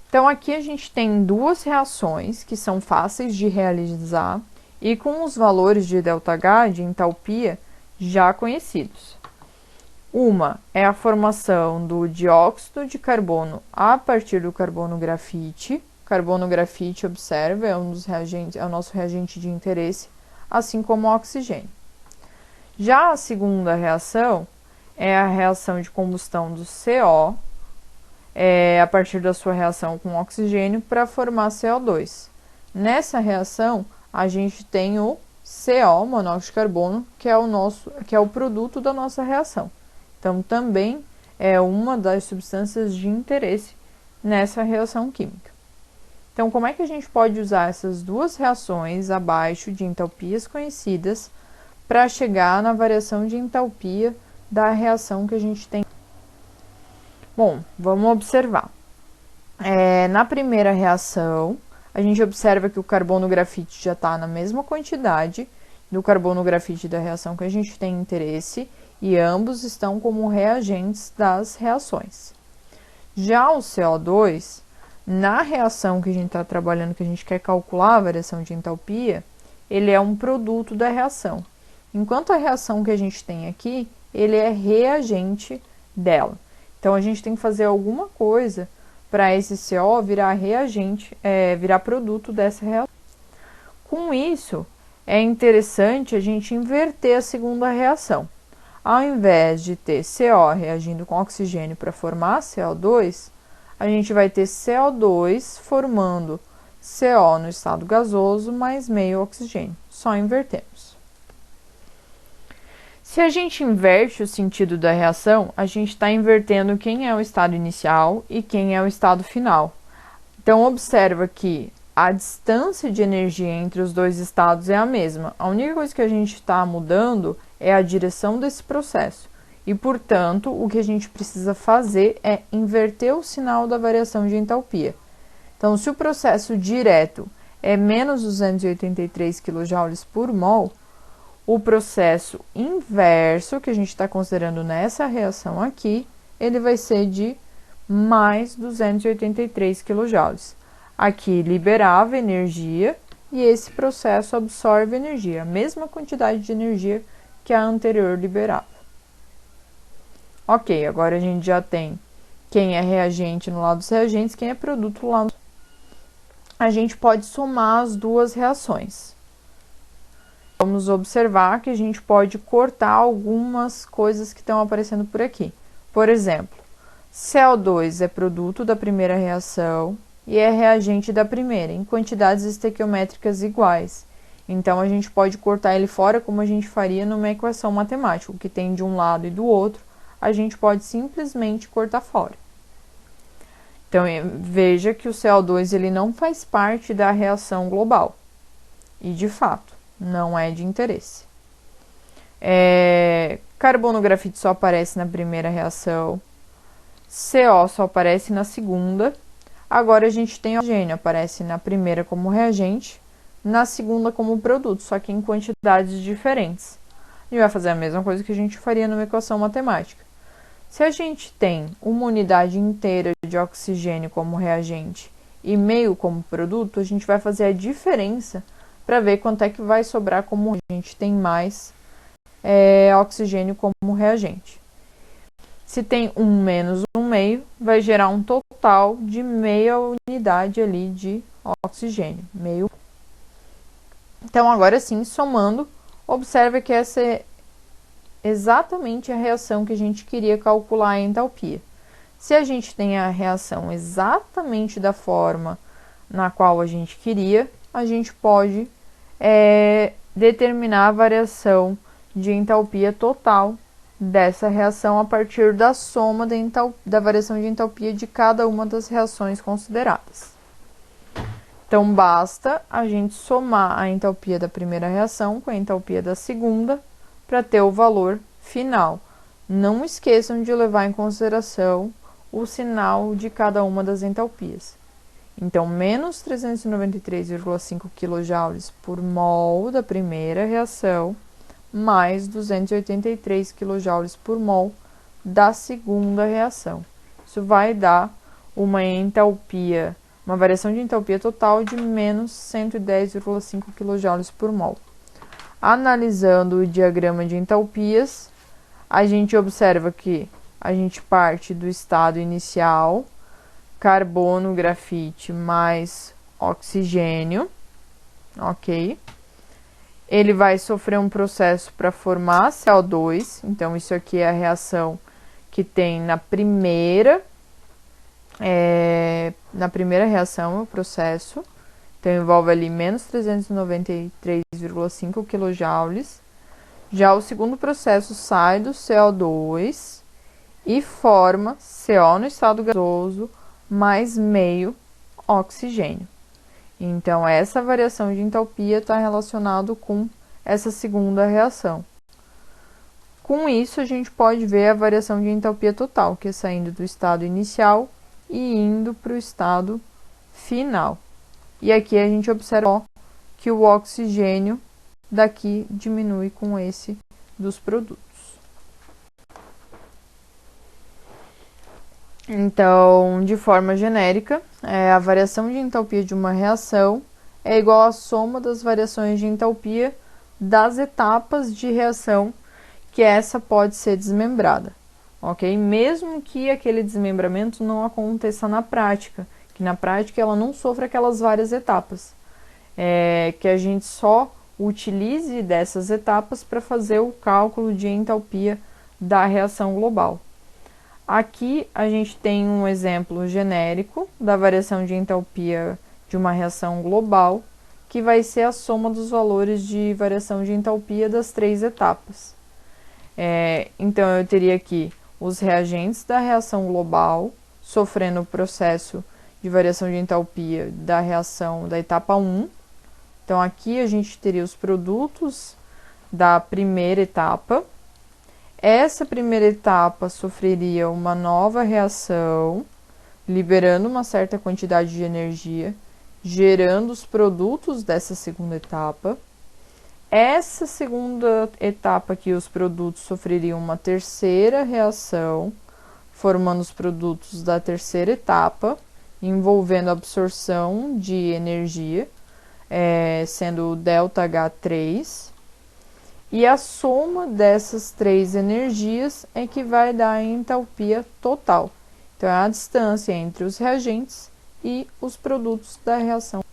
Então, aqui a gente tem duas reações que são fáceis de realizar e com os valores de ΔH, de entalpia, já conhecidos. Uma é a formação do dióxido de carbono a partir do carbono grafite. Carbono grafite, observa, é um dos reagentes, é o nosso reagente de interesse, assim como o oxigênio. Já a segunda reação é a reação de combustão do CO, a partir da sua reação com oxigênio para formar CO2. Nessa reação, a gente tem o CO, monóxido de carbono, que é o produto da nossa reação. Então, também é uma das substâncias de interesse nessa reação química. Então, como é que a gente pode usar essas duas reações abaixo de entalpias conhecidas para chegar na variação de entalpia da reação que a gente tem? Bom, vamos observar. Na primeira reação, a gente observa que o carbono grafite já está na mesma quantidade do carbono grafite da reação que a gente tem interesse e ambos estão como reagentes das reações. Já o CO2, na reação que a gente está trabalhando, que a gente quer calcular a variação de entalpia, ele é um produto da reação. Enquanto a reação que a gente tem aqui, ele é reagente dela. Então, a gente tem que fazer alguma coisa para esse CO virar reagente, virar produto dessa reação. Com isso, é interessante a gente inverter a segunda reação. Ao invés de ter CO reagindo com oxigênio para formar CO2, a gente vai ter CO2 formando CO no estado gasoso mais meio oxigênio. Só invertemos. Se a gente inverte o sentido da reação, a gente está invertendo quem é o estado inicial e quem é o estado final. Então, observa que a distância de energia entre os dois estados é a mesma. A única coisa que a gente está mudando é a direção desse processo. E, portanto, o que a gente precisa fazer é inverter o sinal da variação de entalpia. Então, se o processo direto é menos 283 kJ por mol, o processo inverso, que a gente está considerando nessa reação aqui, ele vai ser de mais 283 kJ. Aqui liberava energia e esse processo absorve energia, a mesma quantidade de energia que a anterior liberava. Ok, agora a gente já tem quem é reagente no lado dos reagentes, quem é produto no lado. A gente pode somar as duas reações. Vamos observar que a gente pode cortar algumas coisas que estão aparecendo por aqui. Por exemplo, CO2 é produto da primeira reação e é reagente da primeira, em quantidades estequiométricas iguais. Então, a gente pode cortar ele fora como a gente faria numa equação matemática. O que tem de um lado e do outro, a gente pode simplesmente cortar fora. Então, veja que o CO2 ele não faz parte da reação global. E, de fato, não é de interesse. Carbono grafite só aparece na primeira reação. CO só aparece na segunda. Agora a gente tem oxigênio, aparece na primeira como reagente, na segunda como produto, só que em quantidades diferentes. A gente vai fazer a mesma coisa que a gente faria numa equação matemática. Se a gente tem uma unidade inteira de oxigênio como reagente e meio como produto, a gente vai fazer a diferença para ver quanto é que vai sobrar como a gente tem mais oxigênio como reagente. Se tem 1 menos 1 meio, vai gerar um total de meia unidade ali de oxigênio. Meio. Então, agora sim, somando, observa que essa é exatamente a reação que a gente queria calcular a entalpia. Se a gente tem a reação exatamente da forma na qual a gente queria, a gente pode determinar a variação de entalpia total dessa reação a partir da soma da variação de entalpia de cada uma das reações consideradas. Então, basta a gente somar a entalpia da primeira reação com a entalpia da segunda para ter o valor final. Não esqueçam de levar em consideração o sinal de cada uma das entalpias. Então, menos 393,5 kJ por mol da primeira reação, mais 283 kJ por mol da segunda reação. Isso vai dar uma entalpia, uma variação de entalpia total de menos 110,5 kJ por mol. Analisando o diagrama de entalpias, a gente observa que a gente parte do estado inicial, carbono, grafite mais oxigênio, ok? Ele vai sofrer um processo para formar CO2, então isso aqui é a reação que tem na primeira reação, o processo. Então, envolve ali menos 393,5 kJ. Já o segundo processo sai do CO2 e forma CO no estado gasoso mais meio oxigênio. Então, essa variação de entalpia está relacionada com essa segunda reação. Com isso, a gente pode ver a variação de entalpia total, que é saindo do estado inicial e indo para o estado final. E aqui a gente observa que o oxigênio daqui diminui com esse dos produtos. Então, de forma genérica, a variação de entalpia de uma reação é igual à soma das variações de entalpia das etapas de reação que essa pode ser desmembrada, ok? Mesmo que aquele desmembramento não aconteça na prática, que na prática ela não sofra aquelas várias etapas, que a gente só utilize dessas etapas para fazer o cálculo de entalpia da reação global. Aqui a gente tem um exemplo genérico da variação de entalpia de uma reação global, que vai ser a soma dos valores de variação de entalpia das três etapas. Então, eu teria aqui os reagentes da reação global sofrendo o processo de variação de entalpia da reação da etapa 1. Então, aqui a gente teria os produtos da primeira etapa. Essa primeira etapa sofreria uma nova reação, liberando uma certa quantidade de energia, gerando os produtos dessa segunda etapa. Essa segunda etapa aqui, os produtos sofreriam uma terceira reação, formando os produtos da terceira etapa, envolvendo absorção de energia, sendo o ΔH3. E a soma dessas três energias é que vai dar a entalpia total. Então, é a distância entre os reagentes e os produtos da reação.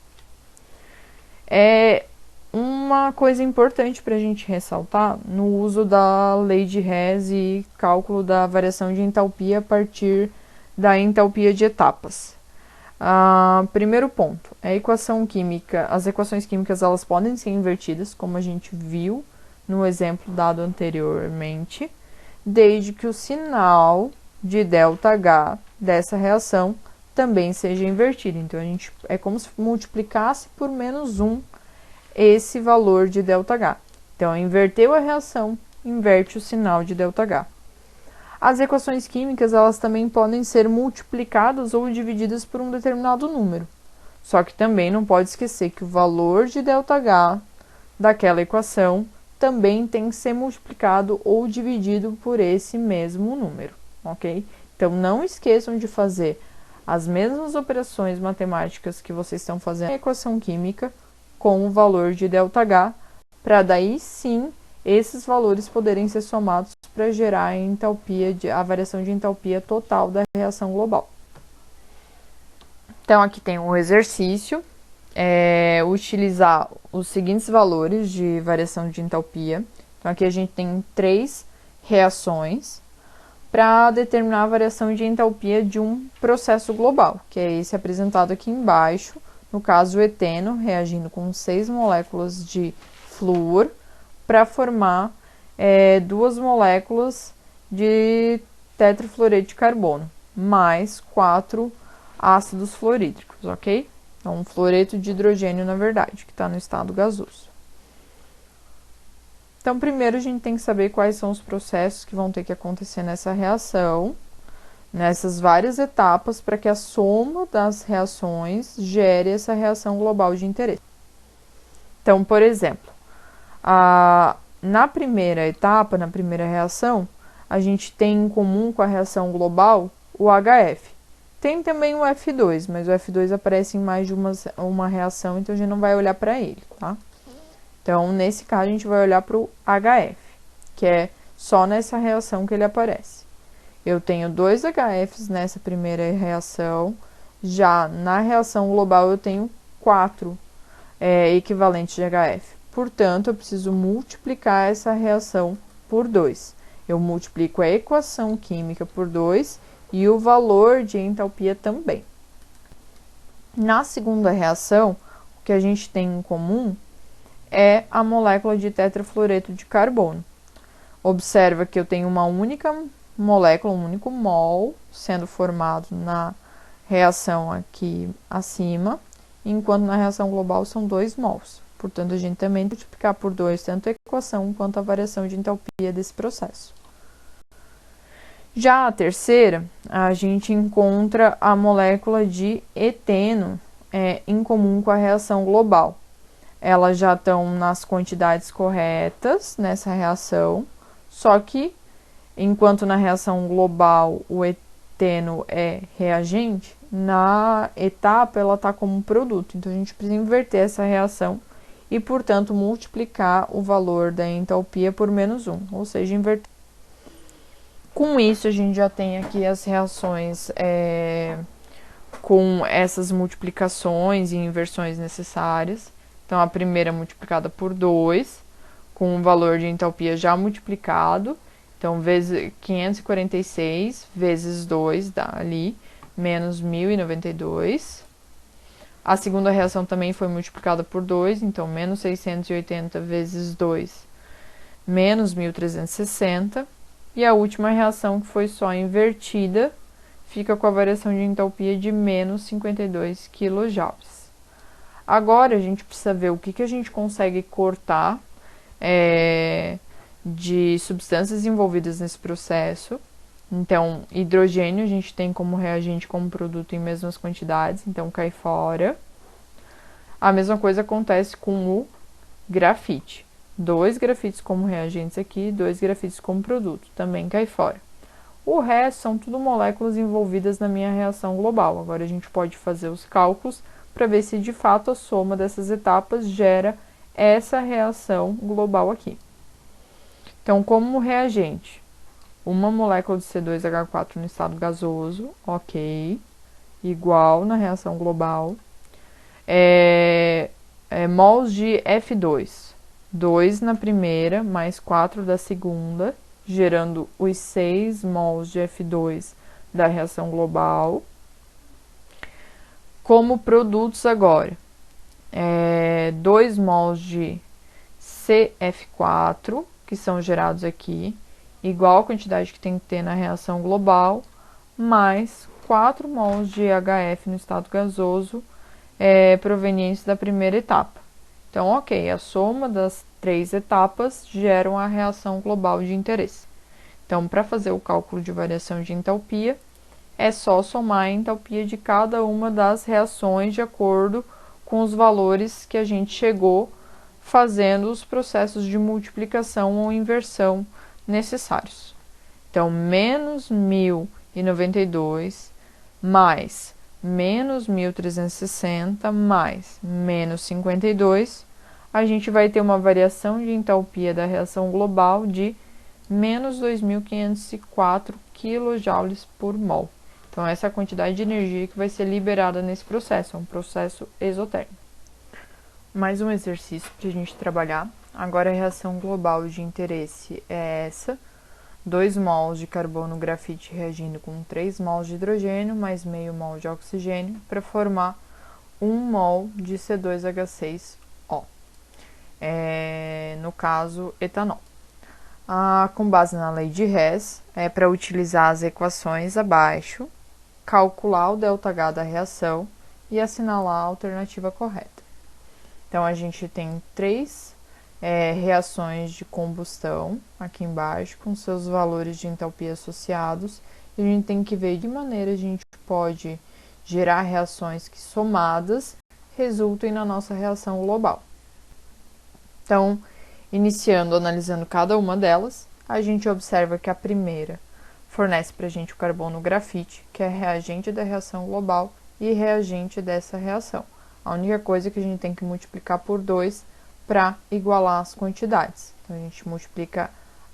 Uma coisa importante para a gente ressaltar no uso da lei de Hess e cálculo da variação de entalpia a partir da entalpia de etapas. Primeiro ponto, as equações químicas elas podem ser invertidas, como a gente viu no exemplo dado anteriormente, desde que o sinal de ΔH dessa reação também seja invertido. Então, é como se multiplicasse por menos 1 esse valor de ΔH. Então, inverteu a reação, inverte o sinal de ΔH. As equações químicas elas também podem ser multiplicadas ou divididas por um determinado número. Só que também não pode esquecer que o valor de ΔH daquela equação também tem que ser multiplicado ou dividido por esse mesmo número, ok? Então, não esqueçam de fazer as mesmas operações matemáticas que vocês estão fazendo na equação química com o valor de ΔH, para daí sim esses valores poderem ser somados para gerar a variação de entalpia total da reação global. Então, aqui tem um exercício. Utilizar os seguintes valores de variação de entalpia. Então, aqui a gente tem 3 reações para determinar a variação de entalpia de um processo global, que é esse apresentado aqui embaixo. No caso, o eteno reagindo com 6 moléculas de flúor para formar 2 moléculas de tetrafluoreto de carbono, mais 4 ácidos fluorídricos, ok? Então, um fluoreto de hidrogênio, na verdade, que está no estado gasoso. Então, primeiro a gente tem que saber quais são os processos que vão ter que acontecer nessa reação, nessas várias etapas, para que a soma das reações gere essa reação global de interesse. Então, por exemplo, na primeira etapa, na primeira reação, a gente tem em comum com a reação global o HF. Tem também o F2, mas o F2 aparece em mais de uma reação, então a gente não vai olhar para ele, tá? Então, nesse caso, a gente vai olhar para o HF, que é só nessa reação que ele aparece. Eu tenho 2 HFs nessa primeira reação, já na reação global eu tenho 4 equivalentes de HF. Portanto, eu preciso multiplicar essa reação por 2. Eu multiplico a equação química por 2 e o valor de entalpia também. Na segunda reação, o que a gente tem em comum é a molécula de tetrafluoreto de carbono. Observa que eu tenho uma única molécula, um único mol sendo formado na reação aqui acima, enquanto na reação global são 2 mols. Portanto, a gente também tem que multiplicar por 2 tanto a equação quanto a variação de entalpia desse processo. Já a terceira, a gente encontra a molécula de eteno em comum com a reação global. Elas já estão nas quantidades corretas nessa reação, só que enquanto na reação global o eteno é reagente, na etapa ela está como produto. Então, a gente precisa inverter essa reação e, portanto, multiplicar o valor da entalpia por menos 1, ou seja, inverter. Com isso, a gente já tem aqui as reações com essas multiplicações e inversões necessárias. Então, a primeira multiplicada por 2, com o valor de entalpia já multiplicado. Então, 546 vezes 2 dá ali, menos 1092. A segunda reação também foi multiplicada por 2, então, menos 680 vezes 2, menos 1360. E a última reação, que foi só invertida, fica com a variação de entalpia de menos 52 kJ. Agora, a gente precisa ver o que a gente consegue cortar de substâncias envolvidas nesse processo. Então, hidrogênio a gente tem como reagente, como produto em mesmas quantidades, então cai fora. A mesma coisa acontece com o grafite. 2 grafites como reagentes aqui, 2 grafites como produto, também cai fora. O resto são tudo moléculas envolvidas na minha reação global. Agora a gente pode fazer os cálculos para ver se de fato a soma dessas etapas gera essa reação global aqui. Então, como reagente, uma molécula de C2H4 no estado gasoso, ok, igual na reação global. Mols de F2, 2 na primeira, mais 4 da segunda, gerando os 6 mols de F2 da reação global. Como produtos agora, 2 mols de CF4, que são gerados aqui, igual a quantidade que tem que ter na reação global, mais 4 mols de HF no estado gasoso, provenientes da primeira etapa. Então, ok, a soma das 3 etapas geram a reação global de interesse. Então, para fazer o cálculo de variação de entalpia, é só somar a entalpia de cada uma das reações de acordo com os valores que a gente chegou fazendo os processos de multiplicação ou inversão necessários. Então, menos 1092 mais menos 1360 mais menos 52, a gente vai ter uma variação de entalpia da reação global de menos 2.504 kJ por mol. Então, essa é a quantidade de energia que vai ser liberada nesse processo, é um processo exotérmico. Mais um exercício para a gente trabalhar. Agora, a reação global de interesse é essa. 2 mols de carbono grafite reagindo com 3 mols de hidrogênio mais meio mol de oxigênio para formar 1 mol de C2H6O. No caso, etanol. Com base na lei de Hess, para utilizar as equações abaixo, calcular o ΔH da reação e assinalar a alternativa correta. Então, a gente tem três reações de combustão aqui embaixo, com seus valores de entalpia associados, e a gente tem que ver de que maneira a gente pode gerar reações que, somadas, resultem na nossa reação global. Então, iniciando, analisando cada uma delas, a gente observa que a primeira fornece para a gente o carbono grafite, que é reagente da reação global e reagente dessa reação. A única coisa é que a gente tem que multiplicar por 2 para igualar as quantidades. Então, a gente multiplica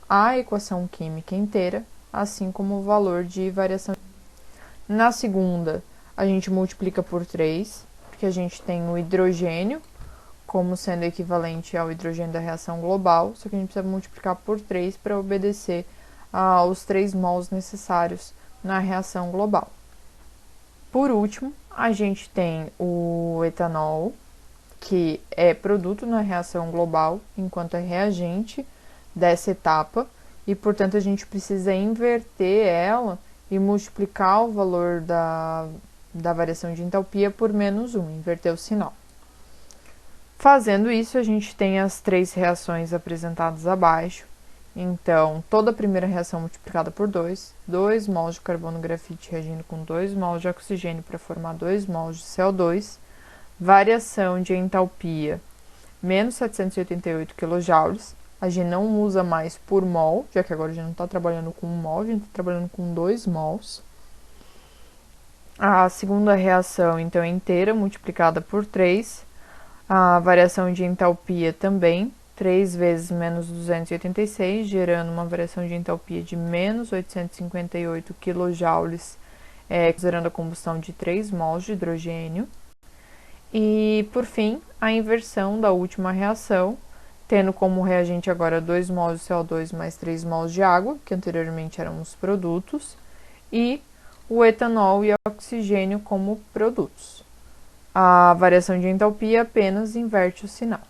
a equação química inteira, assim como o valor de variação. Na segunda, a gente multiplica por 3, porque a gente tem o hidrogênio como sendo equivalente ao hidrogênio da reação global, só que a gente precisa multiplicar por 3 para obedecer aos 3 mols necessários na reação global. Por último, a gente tem o etanol, que é produto na reação global, enquanto é reagente dessa etapa, e portanto a gente precisa inverter ela e multiplicar o valor da variação de entalpia por menos 1, inverter o sinal. Fazendo isso, a gente tem as três reações apresentadas abaixo. Então, toda a primeira reação multiplicada por 2, 2 mols de carbono grafite reagindo com 2 mols de oxigênio para formar 2 mols de CO2, variação de entalpia, menos 788 kJ. A gente não usa mais por mol, já que agora a gente não está trabalhando com 1 mol, a gente está trabalhando com 2 mols. A segunda reação, então, inteira, multiplicada por 3. A variação de entalpia também, 3 vezes menos 286, gerando uma variação de entalpia de menos 858 kJ, considerando a combustão de 3 mols de hidrogênio. E, por fim, a inversão da última reação, tendo como reagente agora 2 mols de CO2 mais 3 mols de água, que anteriormente eram os produtos, e o etanol e o oxigênio como produtos. A variação de entalpia apenas inverte o sinal.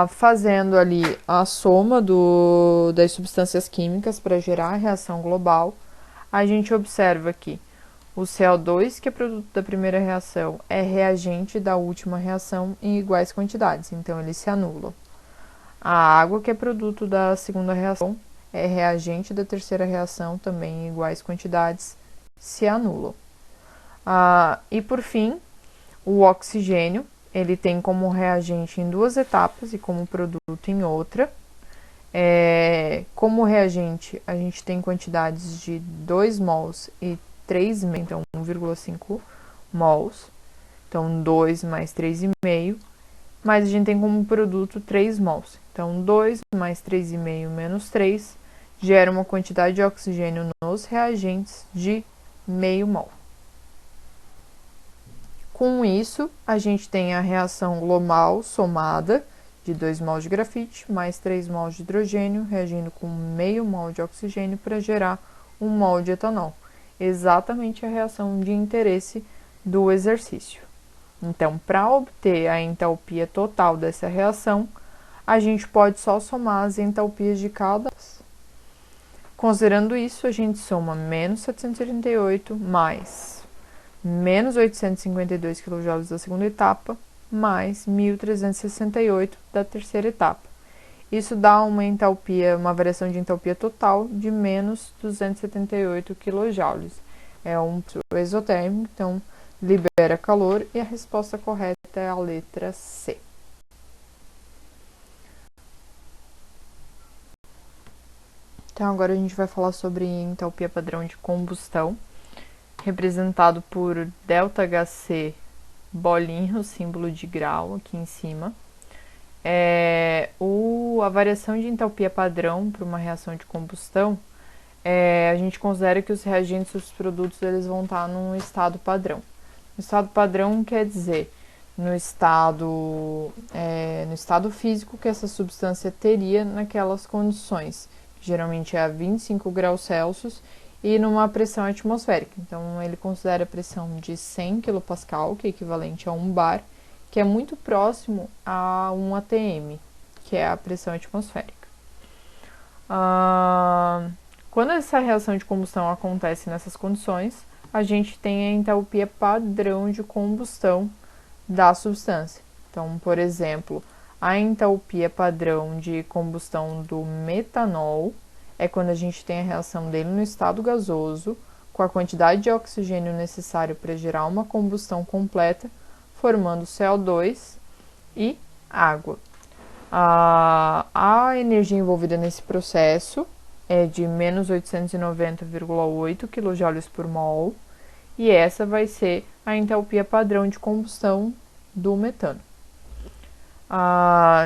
Fazendo ali a soma das substâncias químicas para gerar a reação global, a gente observa que o CO2, que é produto da primeira reação, é reagente da última reação em iguais quantidades, então ele se anula. A água, que é produto da segunda reação, é reagente da terceira reação, também em iguais quantidades, se anulam. E por fim, o oxigênio, ele tem como reagente em 2 etapas e como produto em outra. Como reagente, a gente tem quantidades de 2 mols e 3, então 1,5 mols. Então, 2 mais 3,5. Mas a gente tem como produto 3 mols. Então, 2 mais 3,5 menos 3 gera uma quantidade de oxigênio nos reagentes de meio mol. Com isso, a gente tem a reação global somada de 2 mols de grafite mais 3 mols de hidrogênio, reagindo com meio mol de oxigênio para gerar 1 mol de etanol. Exatamente a reação de interesse do exercício. Então, para obter a entalpia total dessa reação, a gente pode só somar as entalpias de cada. Considerando isso, a gente soma menos 788 mais menos 852 kJ da segunda etapa, mais 1.368 da terceira etapa. Isso dá uma variação de entalpia total de menos 278 kJ. É um exotérmico, então libera calor, e a resposta correta é a letra C. Então, agora a gente vai falar sobre entalpia padrão de combustão, representado por ΔHC bolinho, símbolo de grau aqui em cima. A variação de entalpia padrão para uma reação de combustão, a gente considera que os reagentes e os produtos eles vão estar num estado padrão. No estado padrão quer dizer no estado físico que essa substância teria naquelas condições, que geralmente é a 25 graus Celsius, e numa pressão atmosférica. Então, ele considera a pressão de 100 kPa, que é equivalente a 1 bar, que é muito próximo a 1 atm, que é a pressão atmosférica. Quando essa reação de combustão acontece nessas condições, a gente tem a entalpia padrão de combustão da substância. Então, por exemplo, a entalpia padrão de combustão do metanol é quando a gente tem a reação dele no estado gasoso, com a quantidade de oxigênio necessário para gerar uma combustão completa, formando CO2 e água. A energia envolvida nesse processo é de menos 890,8 kJ por mol, e essa vai ser a entalpia padrão de combustão do metano.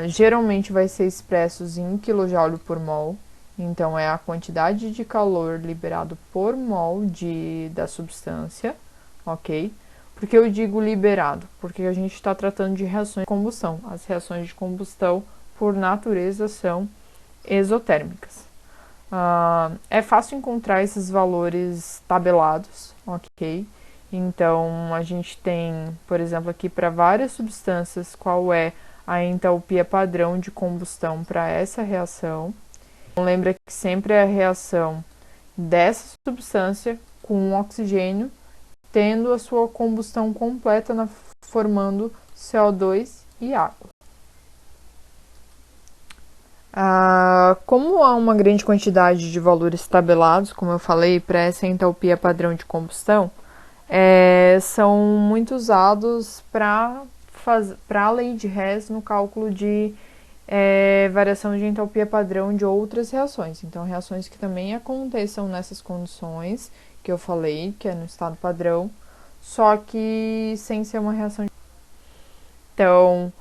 Geralmente vai ser expressos em kJ por mol, então é a quantidade de calor liberado por mol da substância, ok? Por que eu digo liberado? Porque a gente está tratando de reações de combustão. As reações de combustão, por natureza, são exotérmicas. É fácil encontrar esses valores tabelados, ok? Então, a gente tem, por exemplo, aqui para várias substâncias, qual é a entalpia padrão de combustão para essa reação. Então, lembra que sempre é a reação dessa substância com oxigênio, tendo a sua combustão completa formando CO2 e água. Como há uma grande quantidade de valores tabelados, como eu falei, para essa entalpia padrão de combustão, são muito usados para a lei de Hess no cálculo de variação de entalpia padrão de outras reações. Então, reações que também aconteçam nessas condições que eu falei, que é no estado padrão, só que sem ser uma reação. Então,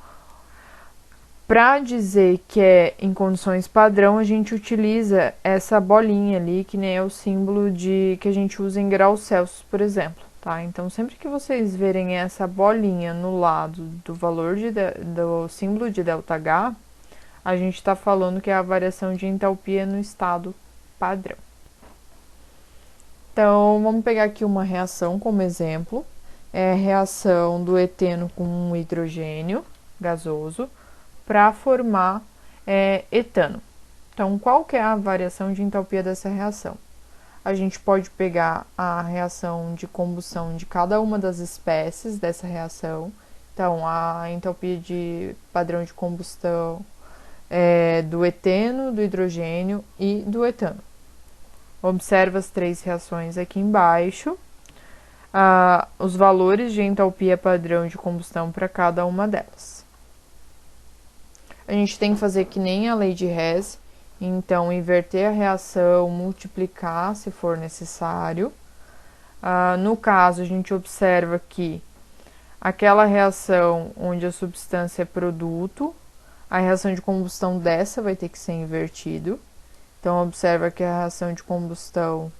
para dizer que é em condições padrão, a gente utiliza essa bolinha ali, que nem é o símbolo que a gente usa em graus Celsius, por exemplo, tá? Então, sempre que vocês verem essa bolinha no lado do valor do símbolo de ΔH, a gente está falando que é a variação de entalpia no estado padrão. Então, vamos pegar aqui uma reação como exemplo. É a reação do eteno com um hidrogênio gasoso para formar etano. Então, qual que é a variação de entalpia dessa reação? A gente pode pegar a reação de combustão de cada uma das espécies dessa reação. Então, a entalpia de padrão de combustão do eteno, do hidrogênio e do etano. Observa as três reações aqui embaixo, os valores de entalpia padrão de combustão para cada uma delas. A gente tem que fazer que nem a lei de Hess, então inverter a reação, multiplicar se for necessário. No caso, a gente observa que aquela reação onde a substância é produto, a reação de combustão dessa vai ter que ser invertido. Então, observa que a reação de combustão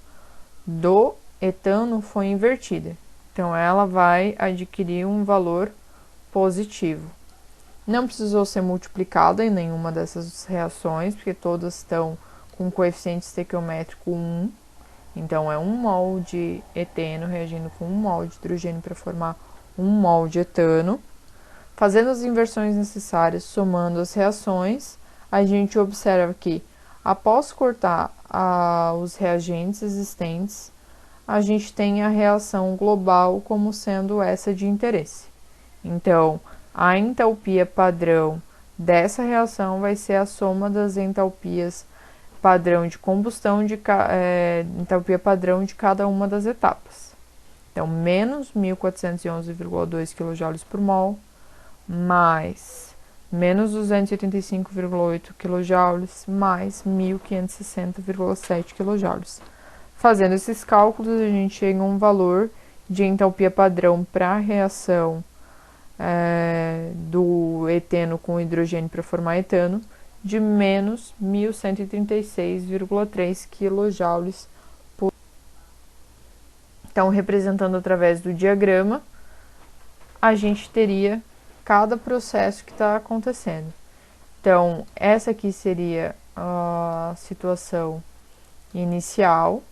do etano foi invertida. Então, ela vai adquirir um valor positivo. Não precisou ser multiplicada em nenhuma dessas reações, porque todas estão com coeficiente estequiométrico 1. Então, é 1 mol de eteno reagindo com 1 mol de hidrogênio para formar 1 mol de etano. Fazendo as inversões necessárias, somando as reações, a gente observa que após cortar os reagentes existentes, a gente tem a reação global como sendo essa de interesse. Então, a entalpia padrão dessa reação vai ser a soma das entalpias padrão de combustão, entalpia padrão de cada uma das etapas. Então, menos 1.411,2 kJ por mol, mais menos 285,8 kJ, mais 1.560,7 kJ. Fazendo esses cálculos, a gente chega a um valor de entalpia padrão para a reação do eteno com hidrogênio para formar etano, de menos 1.136,3 kJ por. Então, representando através do diagrama, a gente teria cada processo que está acontecendo. Então, essa aqui seria a situação inicial.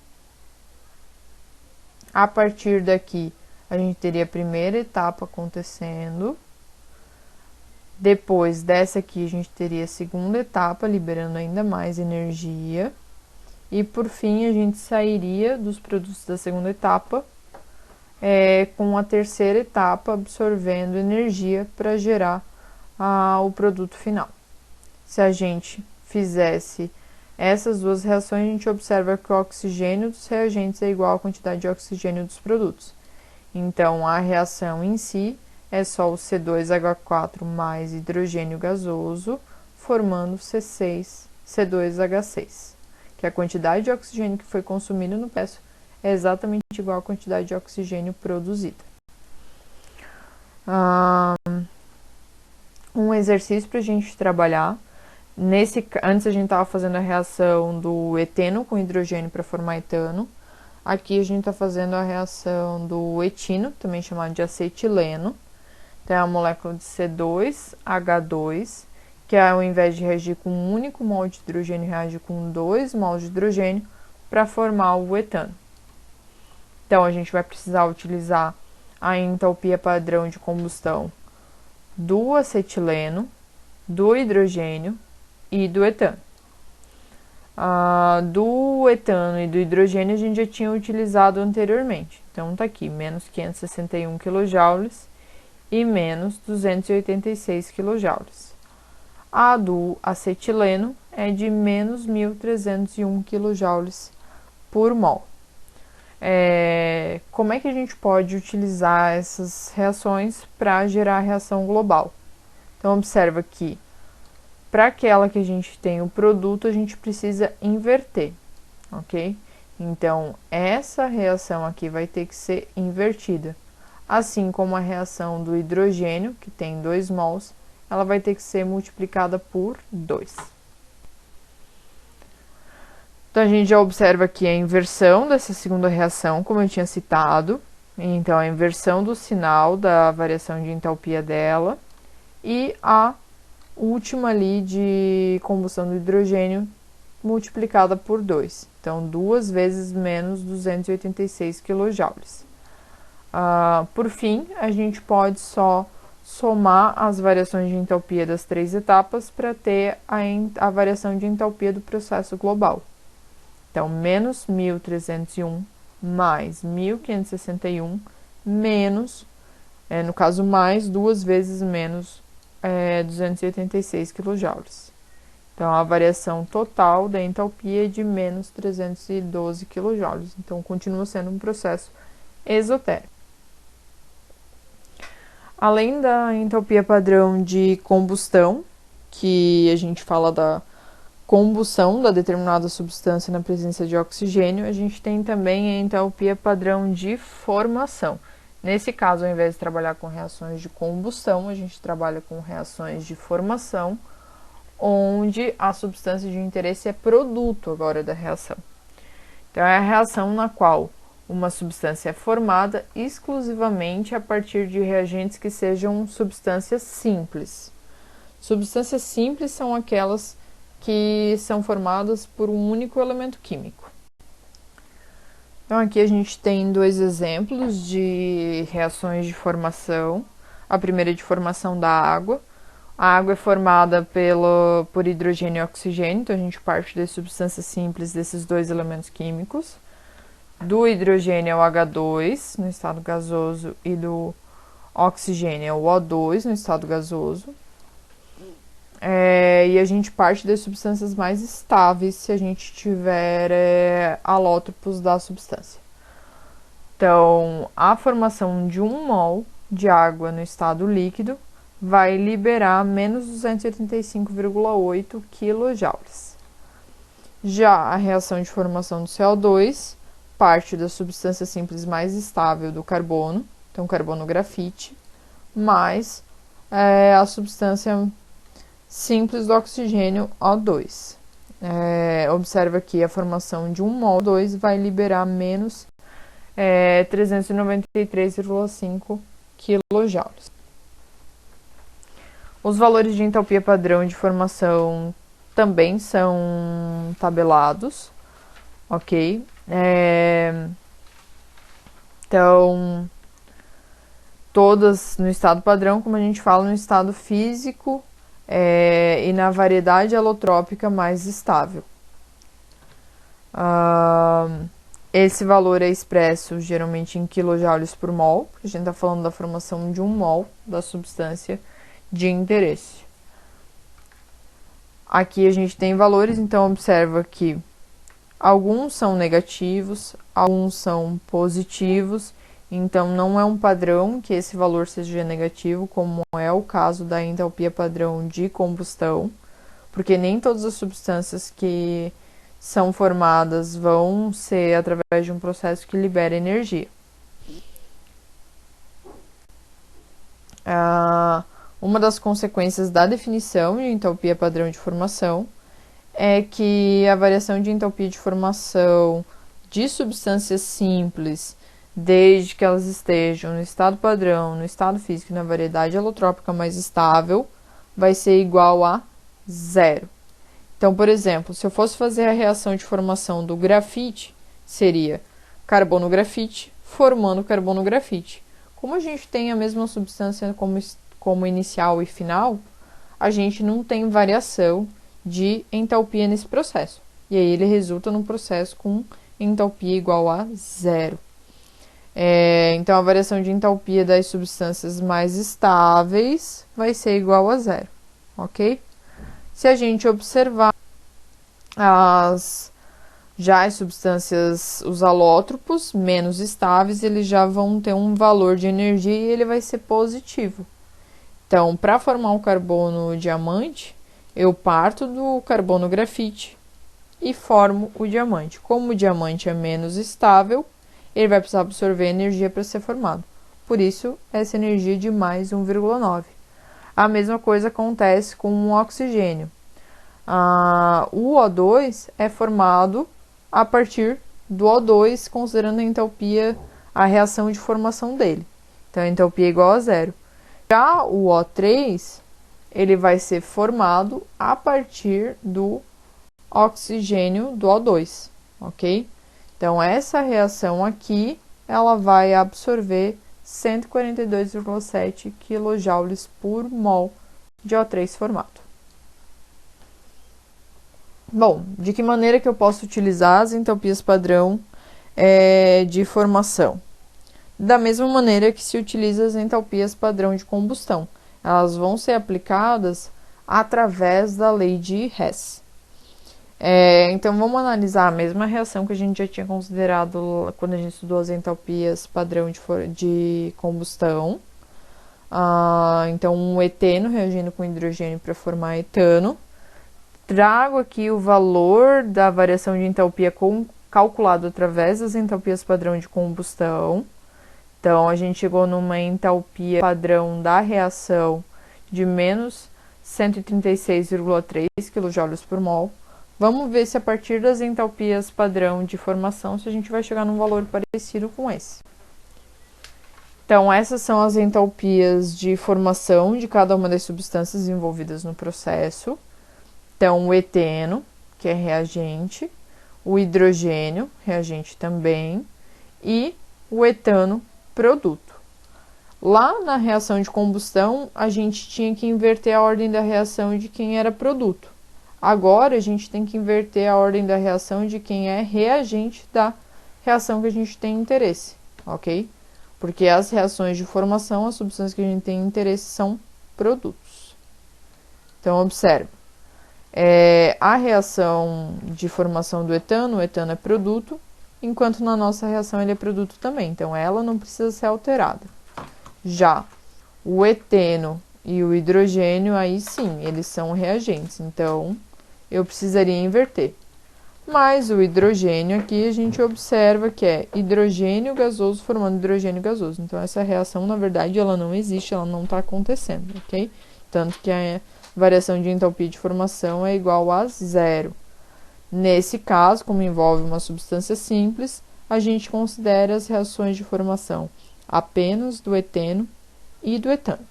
A partir daqui, a gente teria a primeira etapa acontecendo. Depois dessa aqui, a gente teria a segunda etapa, liberando ainda mais energia. E, por fim, a gente sairia dos produtos da segunda etapa com a terceira etapa absorvendo energia para gerar o produto final. Se a gente fizesse essas duas reações, a gente observa que o oxigênio dos reagentes é igual à quantidade de oxigênio dos produtos. Então, a reação em si é só o C2H4 mais hidrogênio gasoso, formando C2H6, que a quantidade de oxigênio que foi consumida no processo é exatamente igual à quantidade de oxigênio produzida. Um exercício para a gente trabalhar. Antes a gente estava fazendo a reação do eteno com hidrogênio para formar etano. Aqui a gente está fazendo a reação do etino, também chamado de acetileno. Então, é a molécula de C2H2, que ao invés de reagir com um único mol de hidrogênio, reage com 2 mols de hidrogênio para formar o etano. Então, a gente vai precisar utilizar a entalpia padrão de combustão do acetileno, do hidrogênio e do etano. Do etano e do hidrogênio a gente já tinha utilizado anteriormente. Então, tá aqui, menos 561 kJ e menos 286 kJ. A do acetileno é de menos 1.301 kJ por mol. Como é que a gente pode utilizar essas reações para gerar a reação global? Então, observa que para aquela que a gente tem o produto, a gente precisa inverter, ok? Então, essa reação aqui vai ter que ser invertida. Assim como a reação do hidrogênio, que tem 2 mols, ela vai ter que ser multiplicada por 2. Então, a gente já observa aqui a inversão dessa segunda reação, como eu tinha citado. Então, a inversão do sinal da variação de entalpia dela e a última ali de combustão do hidrogênio multiplicada por 2. Então, 2 vezes menos 286 kJ. Por fim, a gente pode só somar as variações de entalpia das 3 etapas para ter a variação de entalpia do processo global. Então, menos 1.301 mais 1.561 menos, no caso mais, 2 vezes menos 286 kJ. Então, a variação total da entalpia é de menos 312 kJ. Então, continua sendo um processo exotérmico. Além da entalpia padrão de combustão, que a gente fala da combustão da determinada substância na presença de oxigênio, a gente tem também a entalpia padrão de formação. Nesse caso, ao invés de trabalhar com reações de combustão, a gente trabalha com reações de formação, onde a substância de interesse é produto agora da reação. Então, é a reação na qual uma substância é formada exclusivamente a partir de reagentes que sejam substâncias simples. Substâncias simples são aquelas que são formadas por um único elemento químico. Então, aqui a gente tem 2 exemplos de reações de formação. A primeira é de formação da água. A água é formada por hidrogênio e oxigênio, então a gente parte das substâncias simples desses 2 elementos químicos. Do hidrogênio é o H2 no estado gasoso e do oxigênio é o O2 no estado gasoso. E a gente parte das substâncias mais estáveis se a gente tiver alótropos da substância. Então, a formação de 1 mol de água no estado líquido vai liberar menos 285,8 kJ. Já a reação de formação do CO2 parte da substância simples mais estável do carbono, então carbono grafite, mais a substância simples do oxigênio O2. Observa que a formação de 1 mol O2 vai liberar menos 393,5 kJ. Os valores de entalpia padrão de formação também são tabelados, ok? Então, todas no estado padrão, como a gente fala, no estado físico e na variedade alotrópica mais estável. Esse valor é expresso geralmente em kilojoules por mol, porque a gente está falando da formação de 1 mol da substância de interesse. Aqui a gente tem valores, então observa que alguns são negativos, alguns são positivos, então não é um padrão que esse valor seja negativo, como é o caso da entalpia padrão de combustão, porque nem todas as substâncias que são formadas vão ser através de um processo que libera energia. Uma das consequências da definição de entalpia padrão de formação é que a variação de entalpia de formação de substâncias simples, desde que elas estejam no estado padrão, no estado físico e na variedade alotrópica mais estável, vai ser igual a zero. Então, por exemplo, se eu fosse fazer a reação de formação do grafite, seria carbono-grafite formando carbono-grafite. Como a gente tem a mesma substância como inicial e final, a gente não tem variação de entalpia nesse processo. E aí ele resulta num processo com entalpia igual a zero. Então, a variação de entalpia das substâncias mais estáveis vai ser igual a zero, ok? Se a gente observar as substâncias, os alótropos menos estáveis, eles já vão ter um valor de energia e ele vai ser positivo. Então, para formar um carbono diamante, eu parto do carbono grafite e formo o diamante. Como o diamante é menos estável, ele vai precisar absorver energia para ser formado. Por isso, essa energia é de mais 1,9. A mesma coisa acontece com o oxigênio. O O2 é formado a partir do O2, considerando a entalpia, a reação de formação dele. Então, a entalpia é igual a zero. Já o O3, ele vai ser formado a partir do oxigênio do O2, ok? Então, essa reação aqui, ela vai absorver 142,7 kJ por mol de O3 formado. Bom, de que maneira que eu posso utilizar as entalpias padrão de formação? Da mesma maneira que se utiliza as entalpias padrão de combustão. Elas vão ser aplicadas através da lei de Hess. Então, vamos analisar a mesma reação que a gente já tinha considerado quando a gente estudou as entalpias padrão de combustão. Então, um eteno reagindo com hidrogênio para formar etano. Trago aqui o valor da variação de entalpia calculado através das entalpias padrão de combustão. Então, a gente chegou numa entalpia padrão da reação de menos 136,3 kJ por mol. Vamos ver se a partir das entalpias padrão de formação, se a gente vai chegar num valor parecido com esse. Então, essas são as entalpias de formação de cada uma das substâncias envolvidas no processo. Então, o eteno, que é reagente, o hidrogênio, reagente também, e o etano, produto. Lá na reação de combustão, a gente tinha que inverter a ordem da reação de quem era produto. Agora, a gente tem que inverter a ordem da reação de quem é reagente da reação que a gente tem interesse, ok? Porque as reações de formação, as substâncias que a gente tem interesse são produtos. Então, observe. A reação de formação do etano, o etano é produto, enquanto na nossa reação ele é produto também, então ela não precisa ser alterada. Já o eteno e o hidrogênio, aí sim, eles são reagentes, então eu precisaria inverter. Mas o hidrogênio aqui a gente observa que é hidrogênio gasoso formando hidrogênio gasoso. Então essa reação, na verdade, ela não existe, ela não está acontecendo, ok? Tanto que a variação de entalpia de formação é igual a zero. Nesse caso, como envolve uma substância simples, a gente considera as reações de formação apenas do eteno e do etano.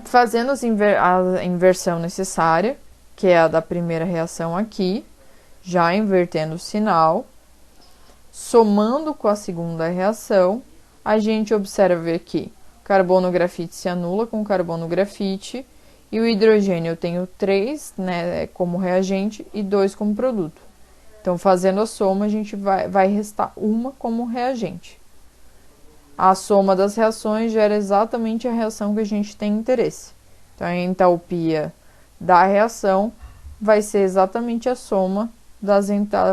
Fazendo a inversão necessária, que é a da primeira reação aqui, já invertendo o sinal, somando com a segunda reação, a gente observa que carbono grafite se anula com carbono grafite e o hidrogênio eu tenho 3, né, como reagente e 2 como produto. Então, fazendo a soma, a gente vai restar uma como reagente. A soma das reações gera exatamente a reação que a gente tem interesse. Então, a entalpia da reação vai ser exatamente a soma da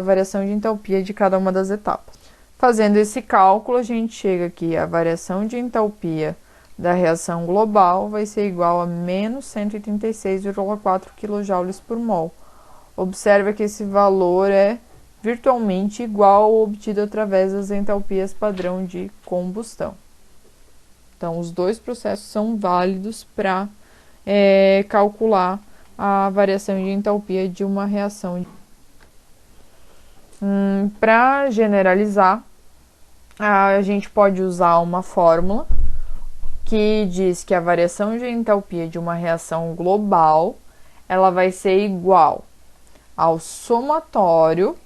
variação de entalpia de cada uma das etapas. Fazendo esse cálculo, a gente chega aqui, a variação de entalpia da reação global vai ser igual a menos 136,4 kJ por mol. Observa que esse valor é virtualmente igual ao obtido através das entalpias padrão de combustão. Então, os dois processos são válidos para calcular a variação de entalpia de uma reação. Para generalizar, a gente pode usar uma fórmula que diz que a variação de entalpia de uma reação global ela vai ser igual ao somatório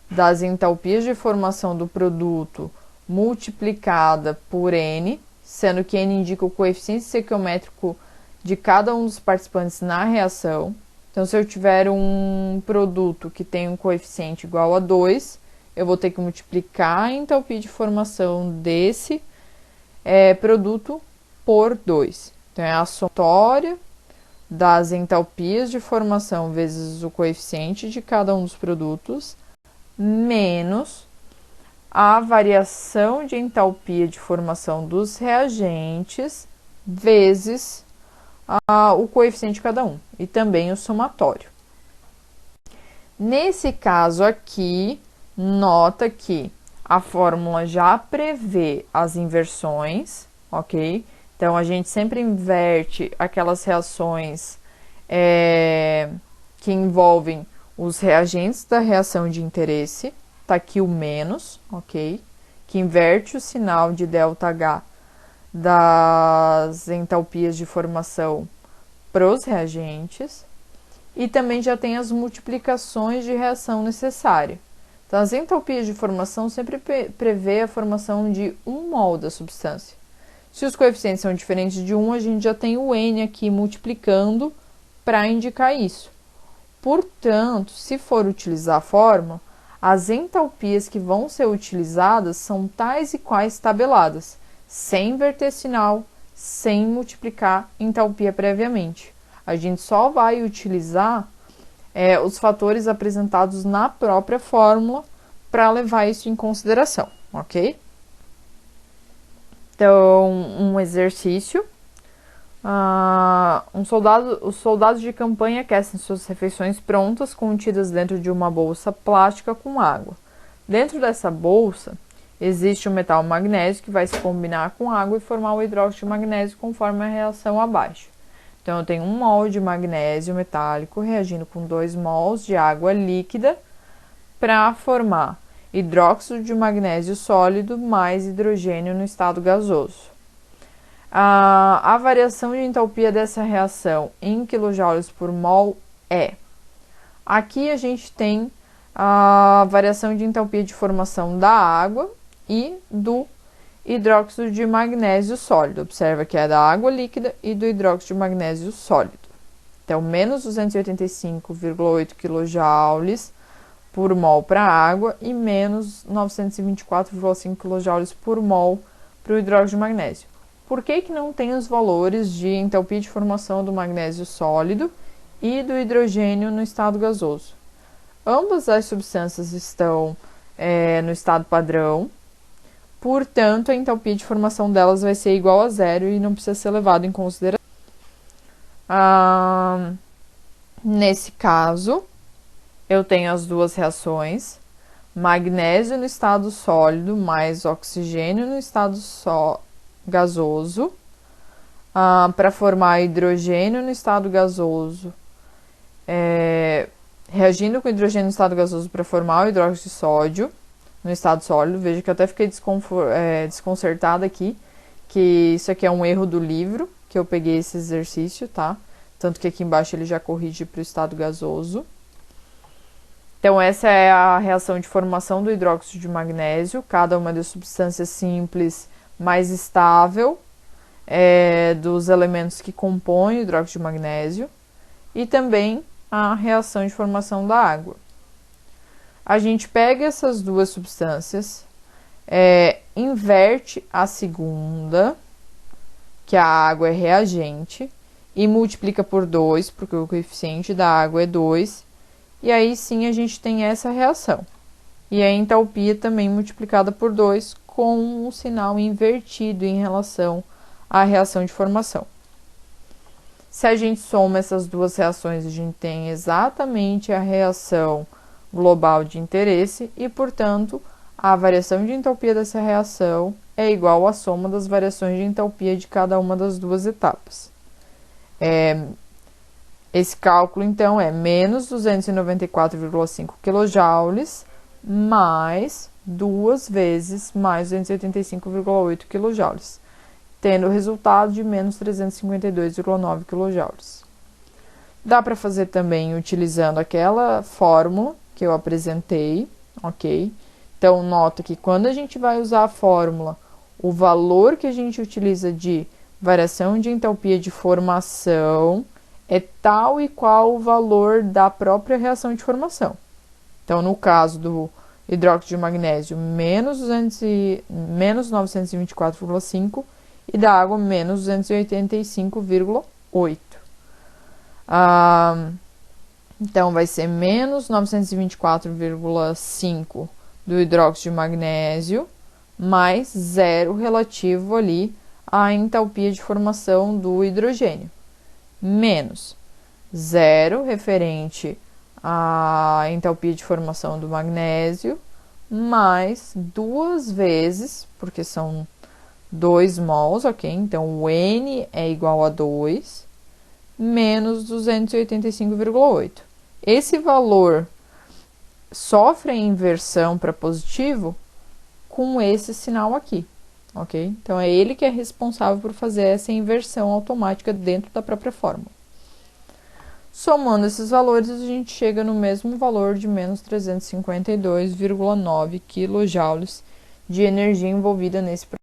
das entalpias de formação do produto multiplicada por N, sendo que N indica o coeficiente estequiométrico de cada um dos participantes na reação. Então, se eu tiver um produto que tem um coeficiente igual a 2, eu vou ter que multiplicar a entalpia de formação desse produto por 2. Então, é a somatória das entalpias de formação vezes o coeficiente de cada um dos produtos, menos a variação de entalpia de formação dos reagentes vezes o coeficiente de cada um, e também o somatório. Nesse caso aqui, nota que a fórmula já prevê as inversões, ok? Então, a gente sempre inverte aquelas reações que envolvem os reagentes da reação de interesse, tá aqui o menos, ok? Que inverte o sinal de ΔH das entalpias de formação para os reagentes, e também já tem as multiplicações de reação necessária. Então, as entalpias de formação sempre prevê a formação de 1 mol da substância. Se os coeficientes são diferentes de 1, a gente já tem o N aqui multiplicando para indicar isso. Portanto, se for utilizar a fórmula, as entalpias que vão ser utilizadas são tais e quais tabeladas, sem inverter sinal, sem multiplicar entalpia previamente. A gente só vai utilizar os fatores apresentados na própria fórmula para levar isso em consideração, ok? Então, um exercício. Os soldados de campanha aquecem suas refeições prontas, contidas dentro de uma bolsa plástica com água. Dentro dessa bolsa, existe o metal magnésio que vai se combinar com água e formar o hidróxido de magnésio conforme a reação abaixo. Então, eu tenho 1 mol de magnésio metálico reagindo com 2 mols de água líquida para formar hidróxido de magnésio sólido mais hidrogênio no estado gasoso. A variação de entalpia dessa reação em kJ por mol é... Aqui a gente tem a variação de entalpia de formação da água e do hidróxido de magnésio sólido. Observa que é da água líquida e do hidróxido de magnésio sólido. Então, menos 285,8 kJ por mol para a água e menos 924,5 kJ por mol para o hidróxido de magnésio. Por que não tem os valores de entalpia de formação do magnésio sólido e do hidrogênio no estado gasoso? Ambas as substâncias estão no estado padrão, portanto, a entalpia de formação delas vai ser igual a zero e não precisa ser levado em consideração. Nesse caso, eu tenho as duas reações, magnésio no estado sólido mais oxigênio no estado gasoso, para formar hidrogênio no estado gasoso, reagindo com hidrogênio no estado gasoso para formar o hidróxido de sódio no estado sólido. Veja que eu até fiquei desconcertada aqui, que isso aqui é um erro do livro, que eu peguei esse exercício, tá? Tanto que aqui embaixo ele já corrige para o estado gasoso. Então, essa é a reação de formação do hidróxido de magnésio, cada uma das substâncias simples mais estável dos elementos que compõem o hidróxido de magnésio, e também a reação de formação da água. A gente pega essas duas substâncias, inverte a segunda, que a água é reagente, e multiplica por 2, porque o coeficiente da água é 2, e aí sim a gente tem essa reação. E a entalpia também multiplicada por 2, com um sinal invertido em relação à reação de formação. Se a gente soma essas duas reações, a gente tem exatamente a reação global de interesse e, portanto, a variação de entalpia dessa reação é igual à soma das variações de entalpia de cada uma das duas etapas. Esse cálculo, então, é menos 294,5 kJ mais 2 vezes mais 285,8 kJ, tendo o resultado de menos 352,9 kJ. Dá para fazer também utilizando aquela fórmula que eu apresentei, ok? Então, nota que quando a gente vai usar a fórmula, o valor que a gente utiliza de variação de entalpia de formação é tal e qual o valor da própria reação de formação. Então, no caso do hidróxido de magnésio, menos 924,5 e da água, menos 285,8. Então, vai ser menos 924,5 do hidróxido de magnésio, mais zero relativo ali à entalpia de formação do hidrogênio, menos zero referente à entalpia de formação do magnésio, mais 2 vezes, porque são 2 mols, ok? Então, o N é igual a 2, menos 285,8. Esse valor sofre a inversão para positivo com esse sinal aqui, ok? Então, é ele que é responsável por fazer essa inversão automática dentro da própria fórmula. Somando esses valores, a gente chega no mesmo valor de menos 352,9 kJ de energia envolvida nesse processo.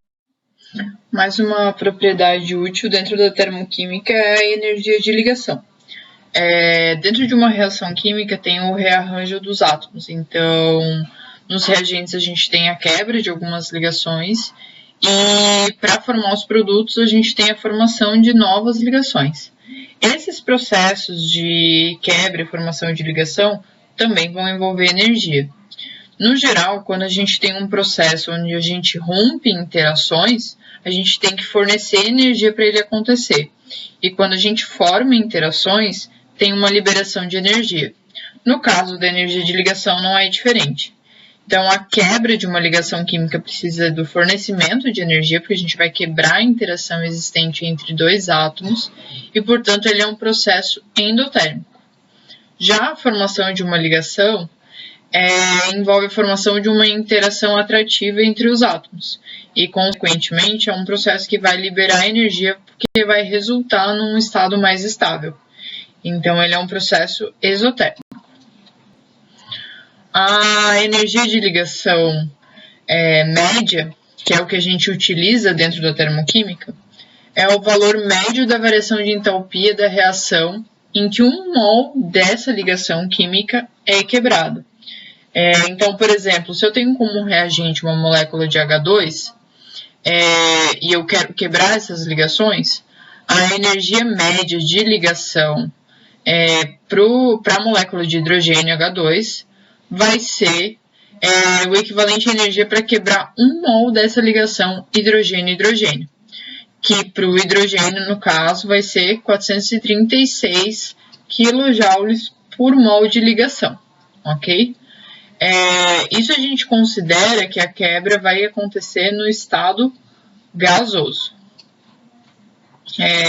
Mais uma propriedade útil dentro da termoquímica é a energia de ligação. Dentro de uma reação química tem o rearranjo dos átomos, então nos reagentes a gente tem a quebra de algumas ligações e para formar os produtos a gente tem a formação de novas ligações. Esses processos de quebra e formação de ligação também vão envolver energia. No geral, quando a gente tem um processo onde a gente rompe interações, a gente tem que fornecer energia para ele acontecer. E quando a gente forma interações, tem uma liberação de energia. No caso da energia de ligação, não é diferente. Então, a quebra de uma ligação química precisa do fornecimento de energia, porque a gente vai quebrar a interação existente entre dois átomos, e, portanto, ele é um processo endotérmico. Já a formação de uma ligação envolve a formação de uma interação atrativa entre os átomos, e, consequentemente, é um processo que vai liberar energia, porque vai resultar num estado mais estável. Então, ele é um processo exotérmico. A energia de ligação média, que é o que a gente utiliza dentro da termoquímica, é o valor médio da variação de entalpia da reação em que 1 mol dessa ligação química é quebrado. Então, por exemplo, se eu tenho como reagente uma molécula de H2 e eu quero quebrar essas ligações, a energia média de ligação para a molécula de hidrogênio H2 vai ser o equivalente à energia para quebrar 1 mol dessa ligação hidrogênio-hidrogênio, que para o hidrogênio, no caso, vai ser 436 kJ por mol de ligação, ok? Isso a gente considera que a quebra vai acontecer no estado gasoso.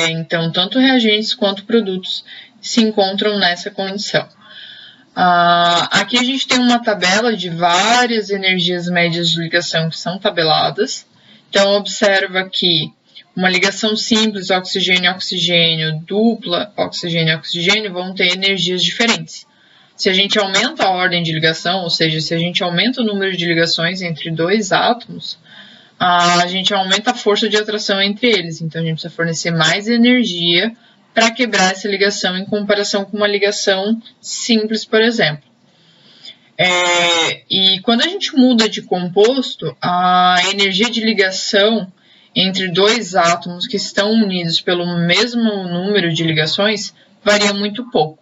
Então, tanto reagentes quanto produtos se encontram nessa condição. Aqui a gente tem uma tabela de várias energias médias de ligação que são tabeladas. Então, observa que uma ligação simples, oxigênio-oxigênio, dupla, oxigênio-oxigênio, vão ter energias diferentes. Se a gente aumenta a ordem de ligação, ou seja, se a gente aumenta o número de ligações entre dois átomos, a gente aumenta a força de atração entre eles. Então, a gente precisa fornecer mais energia para quebrar essa ligação em comparação com uma ligação simples, por exemplo. E quando a gente muda de composto, a energia de ligação entre dois átomos que estão unidos pelo mesmo número de ligações varia muito pouco.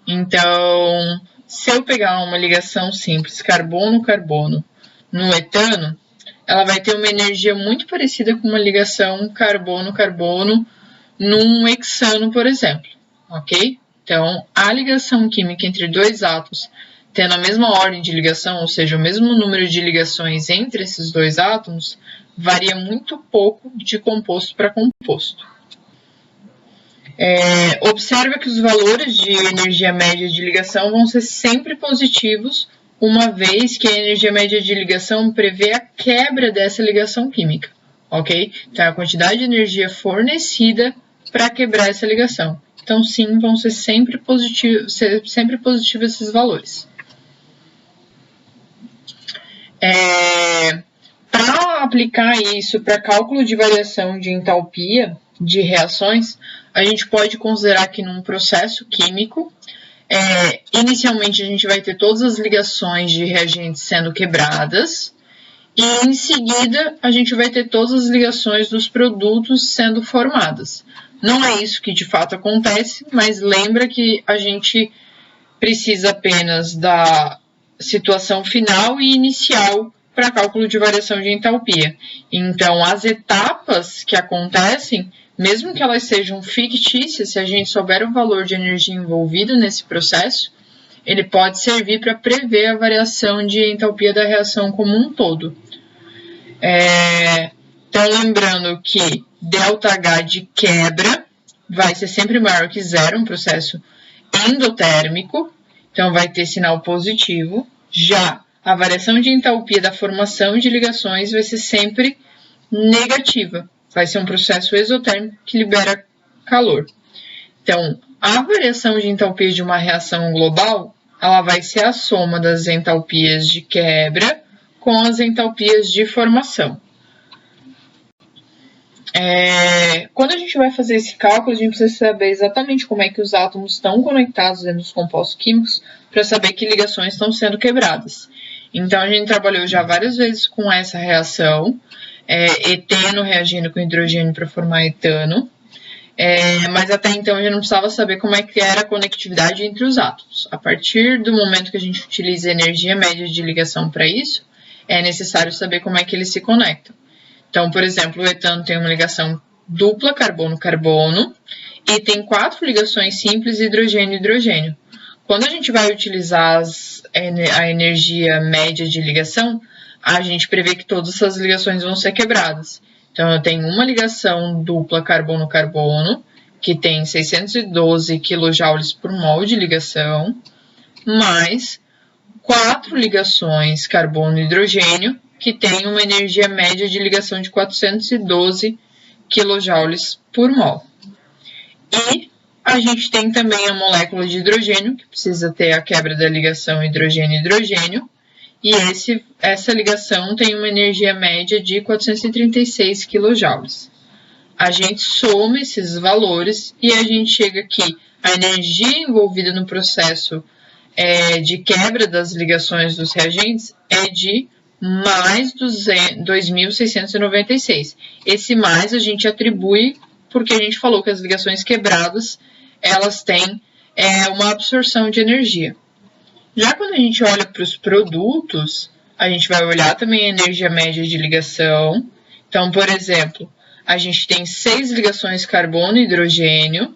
Então, se eu pegar uma ligação simples carbono-carbono no etano, ela vai ter uma energia muito parecida com uma ligação carbono-carbono num hexano, por exemplo, ok? Então, a ligação química entre dois átomos tendo a mesma ordem de ligação, ou seja, o mesmo número de ligações entre esses dois átomos, varia muito pouco de composto para composto. Observa que os valores de energia média de ligação vão ser sempre positivos, uma vez que a energia média de ligação prevê a quebra dessa ligação química, ok? Então, a quantidade de energia fornecida para quebrar essa ligação. Então, sim, vão ser sempre positivos esses valores. Para aplicar isso para cálculo de variação de entalpia de reações, a gente pode considerar que num processo químico, inicialmente a gente vai ter todas as ligações de reagentes sendo quebradas, e em seguida a gente vai ter todas as ligações dos produtos sendo formadas. Não é isso que de fato acontece, mas lembra que a gente precisa apenas da situação final e inicial para cálculo de variação de entalpia. Então, as etapas que acontecem, mesmo que elas sejam fictícias, se a gente souber o valor de energia envolvido nesse processo, ele pode servir para prever a variação de entalpia da reação como um todo. Então, lembrando que ΔH de quebra vai ser sempre maior que zero, um processo endotérmico, então vai ter sinal positivo. Já a variação de entalpia da formação de ligações vai ser sempre negativa, vai ser um processo exotérmico que libera calor. Então, a variação de entalpia de uma reação global, ela vai ser a soma das entalpias de quebra com as entalpias de formação. Quando a gente vai fazer esse cálculo, a gente precisa saber exatamente como é que os átomos estão conectados dentro dos compostos químicos para saber que ligações estão sendo quebradas. Então, a gente trabalhou já várias vezes com essa reação, eteno reagindo com hidrogênio para formar etano, mas até então a gente não precisava saber como é que era a conectividade entre os átomos. A partir do momento que a gente utiliza a energia média de ligação para isso, é necessário saber como é que eles se conectam. Então, por exemplo, o etano tem uma ligação dupla carbono-carbono e tem 4 ligações simples hidrogênio-hidrogênio. Quando a gente vai utilizar a energia média de ligação, a gente prevê que todas essas ligações vão ser quebradas. Então, eu tenho uma ligação dupla carbono-carbono, que tem 612 kJ por mol de ligação, mais 4 ligações carbono-hidrogênio, que tem uma energia média de ligação de 412 kJ por mol. E a gente tem também a molécula de hidrogênio, que precisa ter a quebra da ligação hidrogênio-hidrogênio, e essa ligação tem uma energia média de 436 kJ. A gente soma esses valores e a gente chega que a energia envolvida no processo de quebra das ligações dos reagentes é de mais 2.696. Esse mais a gente atribui porque a gente falou que as ligações quebradas, elas têm uma absorção de energia. Já quando a gente olha para os produtos, a gente vai olhar também a energia média de ligação. Então, por exemplo, a gente tem 6 ligações carbono e hidrogênio.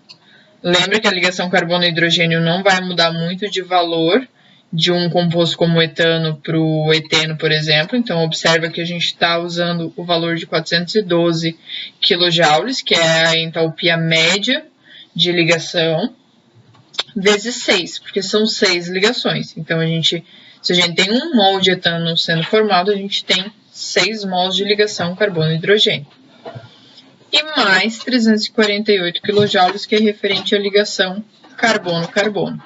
Lembra que a ligação carbono e hidrogênio não vai mudar muito de valor de um composto como o etano para o eteno, por exemplo. Então, observa que a gente está usando o valor de 412 kJ, que é a entalpia média de ligação, vezes 6, porque são 6 ligações. Então, se a gente tem 1 mol de etano sendo formado, a gente tem 6 mols de ligação carbono-hidrogênio. E mais 348 kJ, que é referente à ligação carbono-carbono.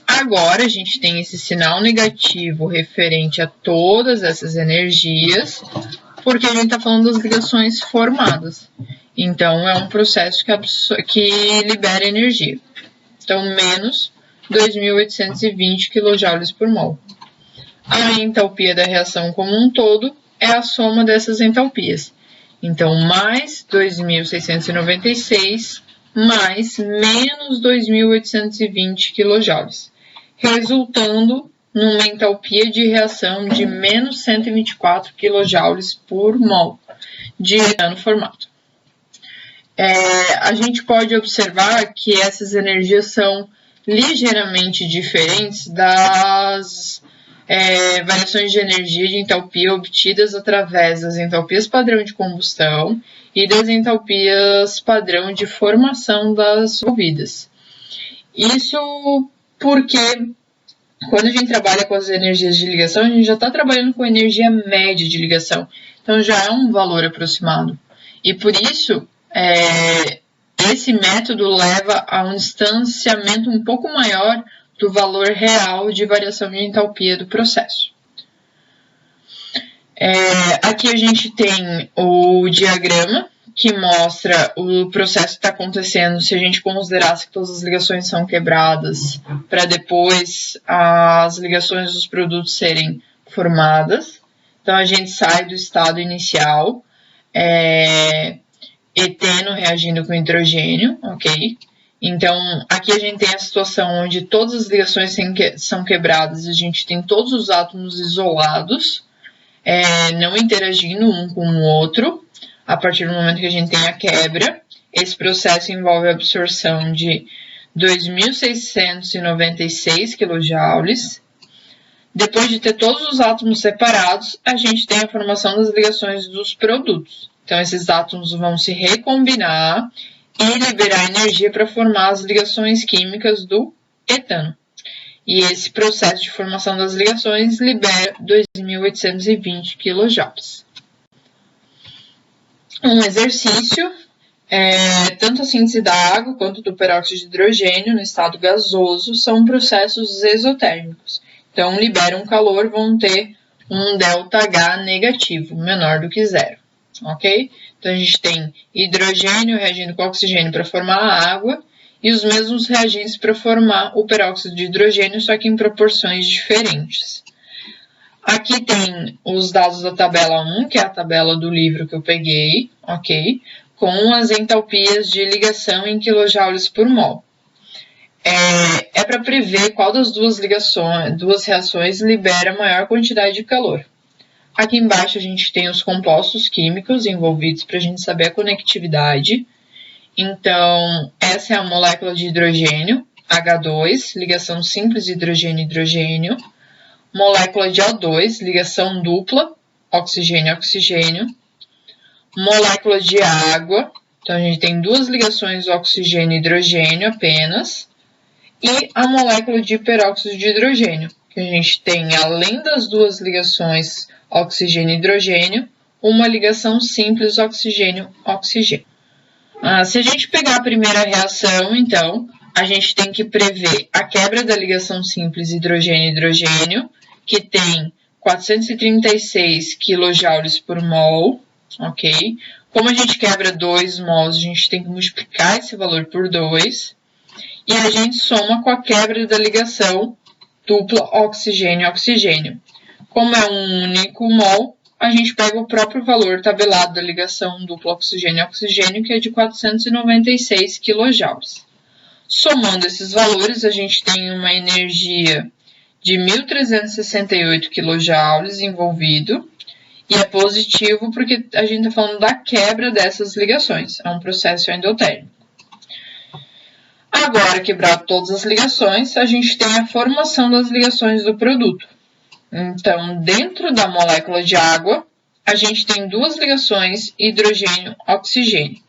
Agora, a gente tem esse sinal negativo referente a todas essas energias, porque a gente está falando das ligações formadas. Então, é um processo que libera energia. Então, menos 2.820 kJ por mol. A entalpia da reação como um todo é a soma dessas entalpias. Então, mais 2.696 mais menos 2.820 kJ, resultando numa entalpia de reação de menos 124 kJ por mol de etano formado. A gente pode observar que essas energias são ligeiramente diferentes das variações de energia de entalpia obtidas através das entalpias padrão de combustão e das entalpias padrão de formação das envolvidas. Isso porque quando a gente trabalha com as energias de ligação, a gente já está trabalhando com energia média de ligação. Então já é um valor aproximado. E por isso, esse método leva a um distanciamento um pouco maior do valor real de variação de entalpia do processo. Aqui a gente tem o diagrama que mostra o processo que está acontecendo se a gente considerasse que todas as ligações são quebradas para depois as ligações dos produtos serem formadas. Então a gente sai do estado inicial, eteno reagindo com hidrogênio, ok? Então, aqui a gente tem a situação onde todas as ligações são quebradas e a gente tem todos os átomos isolados, não interagindo um com o outro. A partir do momento que a gente tem a quebra, esse processo envolve a absorção de 2.696 kJ. Depois de ter todos os átomos separados, a gente tem a formação das ligações dos produtos. Então, esses átomos vão se recombinar e liberar energia para formar as ligações químicas do etano. E esse processo de formação das ligações libera 2.820 kJ. Um exercício, tanto a síntese da água quanto do peróxido de hidrogênio no estado gasoso são processos exotérmicos. Então, liberam calor, vão ter um ΔH negativo, menor do que zero. Ok? Então, a gente tem hidrogênio reagindo com oxigênio para formar a água e os mesmos reagentes para formar o peróxido de hidrogênio, só que em proporções diferentes. Aqui tem os dados da tabela 1, que é a tabela do livro que eu peguei, ok? Com as entalpias de ligação em quilojoules por mol. Para prever qual das duas reações libera maior quantidade de calor. Aqui embaixo a gente tem os compostos químicos envolvidos para a gente saber a conectividade. Então, essa é a molécula de hidrogênio, H2, ligação simples de hidrogênio-hidrogênio. Molécula de O2, ligação dupla, oxigênio-oxigênio. Molécula de água, então a gente tem duas ligações oxigênio e hidrogênio apenas. E a molécula de peróxido de hidrogênio, que a gente tem, além das duas ligações oxigênio e hidrogênio, uma ligação simples oxigênio-oxigênio. Se a gente pegar a primeira reação, então, a gente tem que prever a quebra da ligação simples hidrogênio-hidrogênio, que tem 436 kJ por mol, ok? Como a gente quebra 2 mols, a gente tem que multiplicar esse valor por 2, e a gente soma com a quebra da ligação dupla oxigênio-oxigênio. Como é um único mol, a gente pega o próprio valor tabelado da ligação dupla oxigênio-oxigênio, que é de 496 kJ. Somando esses valores, a gente tem uma energia de 1.368 kJ envolvido, e é positivo porque a gente está falando da quebra dessas ligações, é um processo endotérmico. Agora, quebrado todas as ligações, a gente tem a formação das ligações do produto. Então, dentro da molécula de água, a gente tem duas ligações hidrogênio-oxigênio.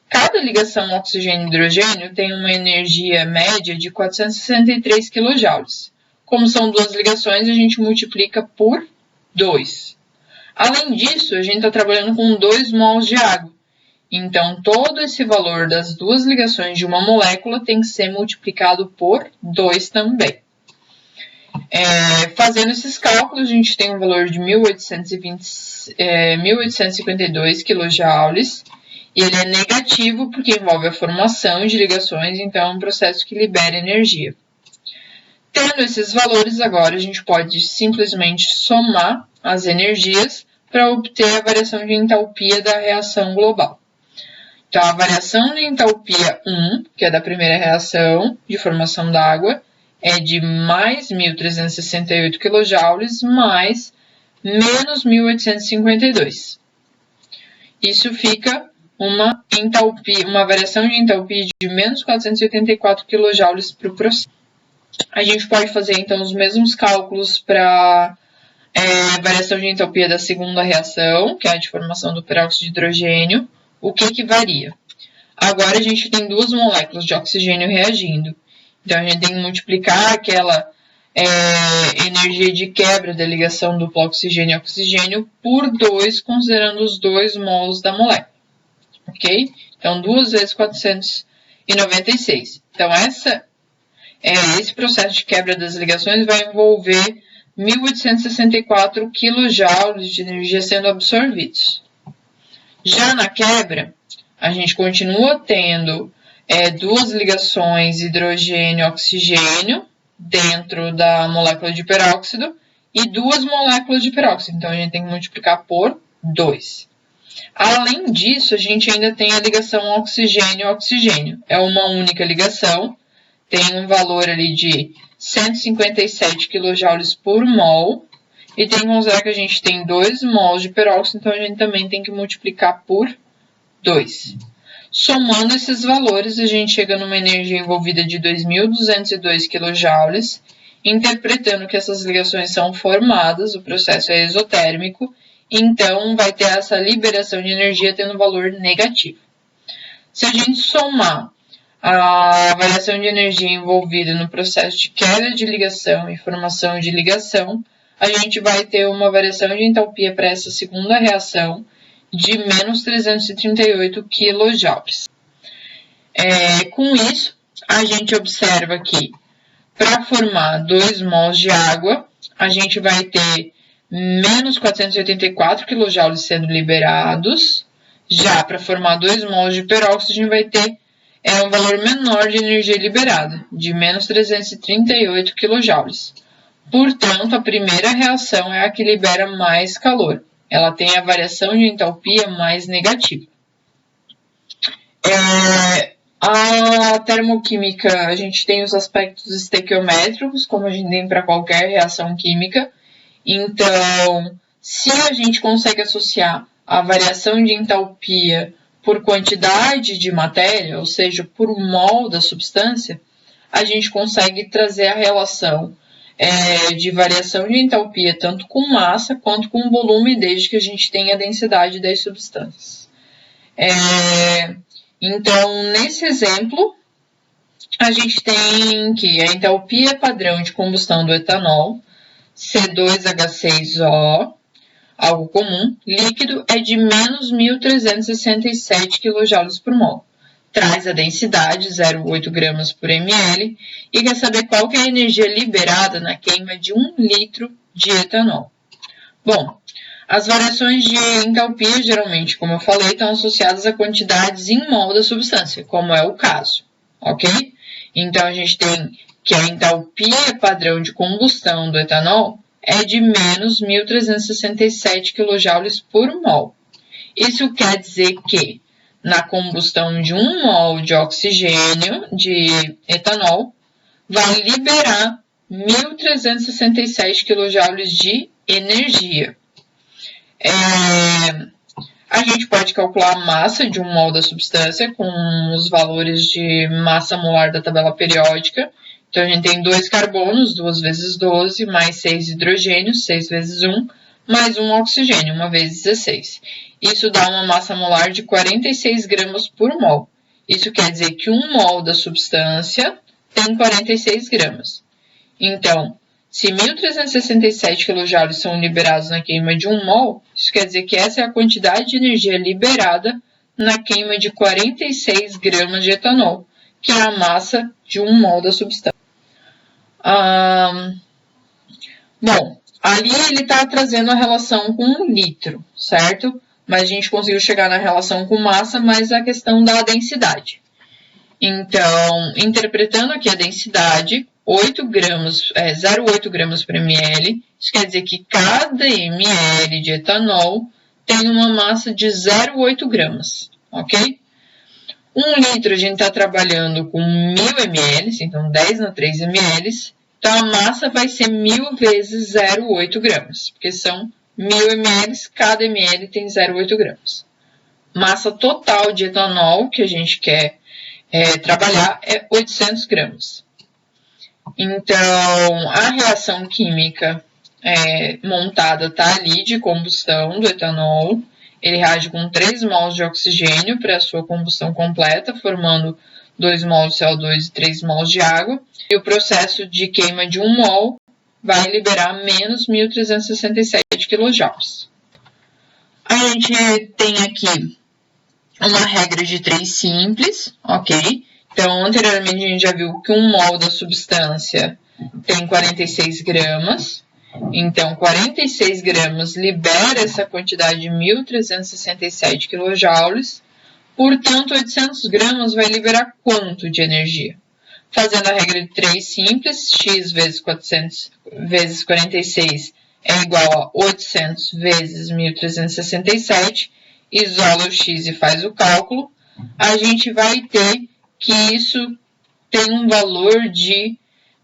Cada ligação oxigênio-hidrogênio tem uma energia média de 463 kJ. Como são duas ligações, a gente multiplica por 2. Além disso, a gente está trabalhando com 2 mols de água. Então, todo esse valor das duas ligações de uma molécula tem que ser multiplicado por 2 também. Fazendo esses cálculos, a gente tem um valor de 1.852 kJ, e ele é negativo porque envolve a formação de ligações, então é um processo que libera energia. Tendo esses valores, agora a gente pode simplesmente somar as energias para obter a variação de entalpia da reação global. Então, a variação de entalpia 1, que é da primeira reação de formação d'água, é de mais 1.368 kJ mais menos 1.852. Isso fica uma variação de entalpia de menos 484 kJ para o processo. A gente pode fazer, então, os mesmos cálculos para variação de entalpia da segunda reação, que é a de formação do peróxido de hidrogênio. O que varia? Agora a gente tem duas moléculas de oxigênio reagindo. Então, a gente tem que multiplicar aquela energia de quebra da ligação dupla oxigênio-oxigênio por 2, considerando os 2 mols da molécula. Ok? Então, 2 vezes 496. Então, esse processo de quebra das ligações vai envolver 1.864 kJ de energia sendo absorvidos. Já na quebra, a gente continua tendo duas ligações hidrogênio-oxigênio dentro da molécula de peróxido e duas moléculas de peróxido. Então, a gente tem que multiplicar por 2. Além disso, a gente ainda tem a ligação oxigênio-oxigênio. É uma única ligação, tem um valor ali de 157 kJ por mol, e tem que considerar que a gente tem 2 mols de peróxido, então a gente também tem que multiplicar por 2. Somando esses valores, a gente chega numa energia envolvida de 2.202 kJ, interpretando que essas ligações são formadas, o processo é exotérmico, então vai ter essa liberação de energia tendo valor negativo. Se a gente somar a variação de energia envolvida no processo de quebra de ligação e formação de ligação, a gente vai ter uma variação de entalpia para essa segunda reação de menos 338 kJ. Com isso, a gente observa que para formar 2 mols de água, a gente vai ter menos 484 kJ sendo liberados. Já para formar 2 mols de peróxido, a gente vai ter um valor menor de energia liberada, de menos 338 kJ. Portanto, a primeira reação é a que libera mais calor. Ela tem a variação de entalpia mais negativa. A termoquímica, a gente tem os aspectos estequiométricos, como a gente tem para qualquer reação química. Então, se a gente consegue associar a variação de entalpia por quantidade de matéria, ou seja, por mol da substância, a gente consegue trazer a relação de variação de entalpia tanto com massa quanto com volume, desde que a gente tenha a densidade das substâncias. Então, nesse exemplo, a gente tem que a entalpia padrão de combustão do etanol, C2H6O, algo comum, líquido, é de menos 1.367 kJ por mol. Traz a densidade, 0,8 gramas por ml, e quer saber qual que é a energia liberada na queima de 1 litro de etanol. Bom, as variações de entalpia, geralmente, como eu falei, estão associadas a quantidades em mol da substância, como é o caso, ok? Então, a gente tem que a entalpia padrão de combustão do etanol é de menos 1.367 kJ por mol. Isso quer dizer que, na combustão de 1 mol de oxigênio, de etanol, vai liberar 1.367 kJ de energia. A gente pode calcular a massa de 1 mol da substância com os valores de massa molar da tabela periódica. Então, a gente tem 2 carbonos, 2 vezes 12, mais 6 hidrogênios, 6 vezes 1, mais 1 oxigênio, 1 vezes 16. Isso dá uma massa molar de 46 gramas por mol. Isso quer dizer que 1 mol da substância tem 46 gramas. Então, se 1.367 kJ são liberados na queima de 1 mol, isso quer dizer que essa é a quantidade de energia liberada na queima de 46 gramas de etanol, que é a massa de 1 mol da substância. Bom, ali ele está trazendo a relação com 1 litro, certo? Mas a gente conseguiu chegar na relação com massa, mas a questão da densidade. Então, interpretando aqui a densidade, 0,8 gramas por ml. Isso quer dizer que cada ml de etanol tem uma massa de 0,8 gramas, ok? 1 litro a gente está trabalhando com 1.000 ml, então 10 na 3 ml. Então a massa vai ser 1.000 vezes 0,8 gramas, porque são 1.000 ml, cada ml tem 0,8 gramas. Massa total de etanol que a gente quer trabalhar é 800 gramas. Então, a reação química montada está ali de combustão do etanol. Ele reage com 3 mols de oxigênio para a sua combustão completa, formando 2 mols de CO2 e 3 mols de água. E o processo de queima de 1 mol vai liberar menos 1.367 kJ. A gente tem aqui uma regra de 3 simples, ok? Então, anteriormente a gente já viu que 1 mol da substância tem 46 gramas. Então, 46 gramas libera essa quantidade de 1.367 kJ. Portanto, 800 gramas vai liberar quanto de energia? Fazendo a regra de 3 simples, x vezes 400 vezes 46 é igual a 800 vezes 1.367. Isola o x e faz o cálculo. A gente vai ter que isso tem um valor de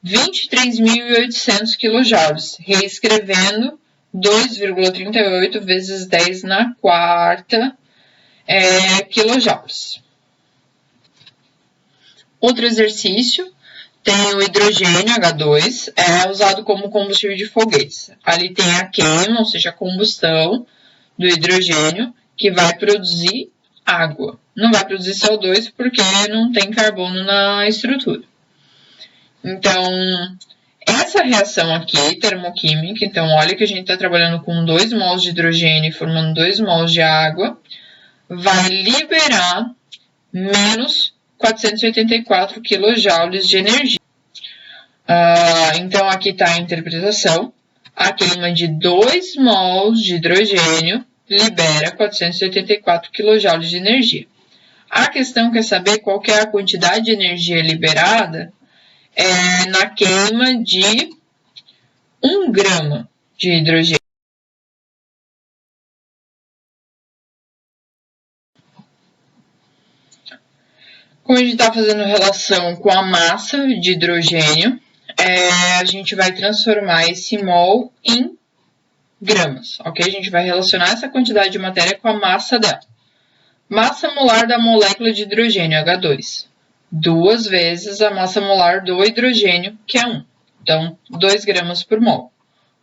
23.800 kJ, reescrevendo 2,38 vezes 10 na quarta kJ. Outro exercício, tem o hidrogênio H2, é usado como combustível de foguetes. Ali tem a queima, ou seja, a combustão do hidrogênio, que vai produzir água. Não vai produzir CO2 porque não tem carbono na estrutura. Então, essa reação aqui, termoquímica, então olha que a gente está trabalhando com 2 mols de hidrogênio formando 2 mols de água, vai liberar menos 484 kJ de energia. Então, aqui está a interpretação. A queima de 2 mols de hidrogênio libera 484 kJ de energia. A questão quer saber qual que é a quantidade de energia liberada na queima de 1 grama de hidrogênio. Como a gente está fazendo relação com a massa de hidrogênio, a gente vai transformar esse mol em gramas, ok? A gente vai relacionar essa quantidade de matéria com a massa dela. Massa molar da molécula de hidrogênio, H2. 2 vezes a massa molar do hidrogênio, que é 1. Então, 2 gramas por mol.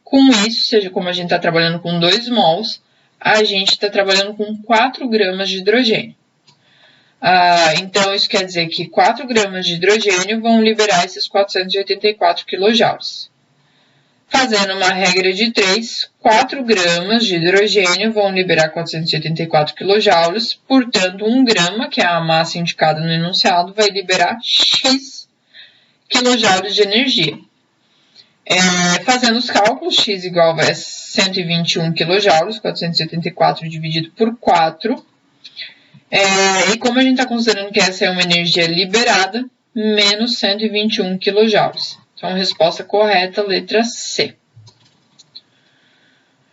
Com isso, seja como a gente está trabalhando com 2 mols, a gente está trabalhando com 4 gramas de hidrogênio. Então, isso quer dizer que 4 gramas de hidrogênio vão liberar esses 484 kJ. Fazendo uma regra de 3, 4 gramas de hidrogênio vão liberar 484 kJ, portanto, 1 grama, que é a massa indicada no enunciado, vai liberar X kJ de energia. Fazendo os cálculos, X igual a 121 kJ, 484 dividido por 4. E como a gente está considerando que essa é uma energia liberada, menos 121 kJ. Então, resposta correta, letra C.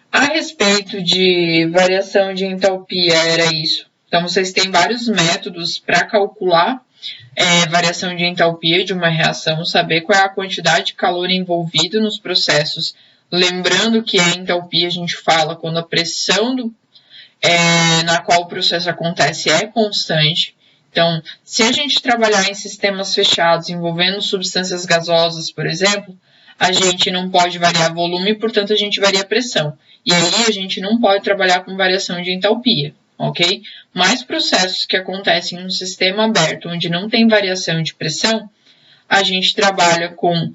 A respeito de variação de entalpia, era isso. Então, vocês têm vários métodos para calcular variação de entalpia de uma reação, saber qual é a quantidade de calor envolvido nos processos. Lembrando que a entalpia a gente fala quando a pressão na qual o processo acontece é constante. Então, se a gente trabalhar em sistemas fechados envolvendo substâncias gasosas, por exemplo, a gente não pode variar volume, portanto, a gente varia a pressão. E aí, a gente não pode trabalhar com variação de entalpia, ok? Mas processos que acontecem em um sistema aberto, onde não tem variação de pressão, a gente trabalha com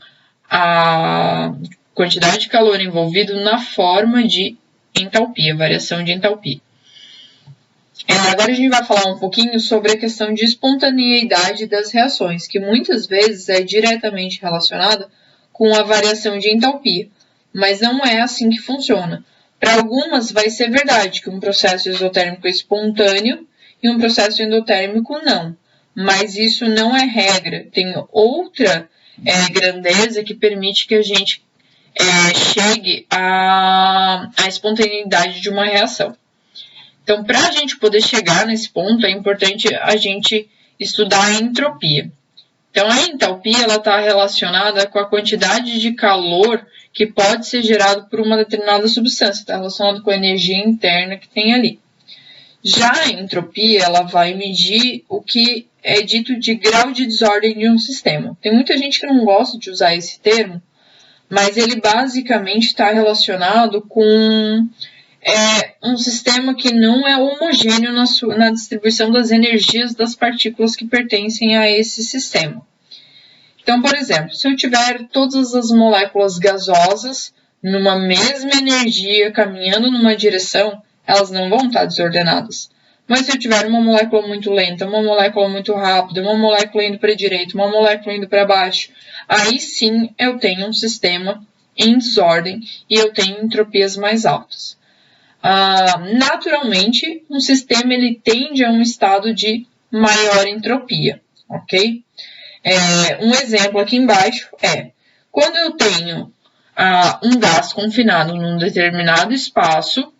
a quantidade de calor envolvido na forma de entalpia, variação de entalpia. Agora a gente vai falar um pouquinho sobre a questão de espontaneidade das reações, que muitas vezes é diretamente relacionada com a variação de entalpia, mas não é assim que funciona. Para algumas vai ser verdade que um processo exotérmico é espontâneo e um processo endotérmico não, mas isso não é regra. Tem outra grandeza que permite que a gente chegue à espontaneidade de uma reação. Então, para a gente poder chegar nesse ponto, é importante a gente estudar a entropia. Então, a entalpia está relacionada com a quantidade de calor que pode ser gerado por uma determinada substância, está relacionado com a energia interna que tem ali. Já a entropia, ela vai medir o que é dito de grau de desordem de um sistema. Tem muita gente que não gosta de usar esse termo, mas ele basicamente está relacionado com um sistema que não é homogêneo na distribuição das energias das partículas que pertencem a esse sistema. Então, por exemplo, se eu tiver todas as moléculas gasosas numa mesma energia caminhando numa direção, elas não vão estar desordenadas. Mas se eu tiver uma molécula muito lenta, uma molécula muito rápida, uma molécula indo para a direita, uma molécula indo para baixo, aí sim eu tenho um sistema em desordem e eu tenho entropias mais altas. Naturalmente, um sistema ele tende a um estado de maior entropia, ok? Um exemplo aqui embaixo quando eu tenho um gás confinado num determinado espaço,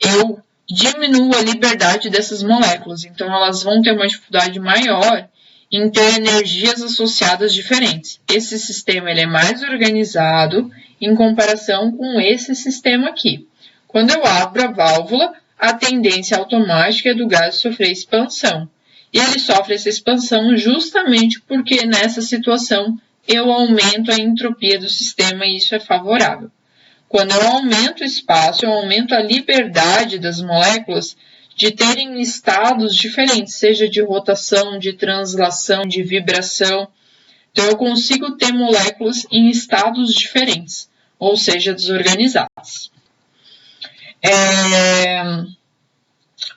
eu diminuo a liberdade dessas moléculas, então elas vão ter uma dificuldade maior em ter energias associadas diferentes. Esse sistema ele é mais organizado em comparação com esse sistema aqui. Quando eu abro a válvula, a tendência automática é do gás sofrer expansão. E ele sofre essa expansão justamente porque nessa situação eu aumento a entropia do sistema e isso é favorável. Quando eu aumento o espaço, eu aumento a liberdade das moléculas de terem estados diferentes, seja de rotação, de translação, de vibração. Então, eu consigo ter moléculas em estados diferentes, ou seja, desorganizadas.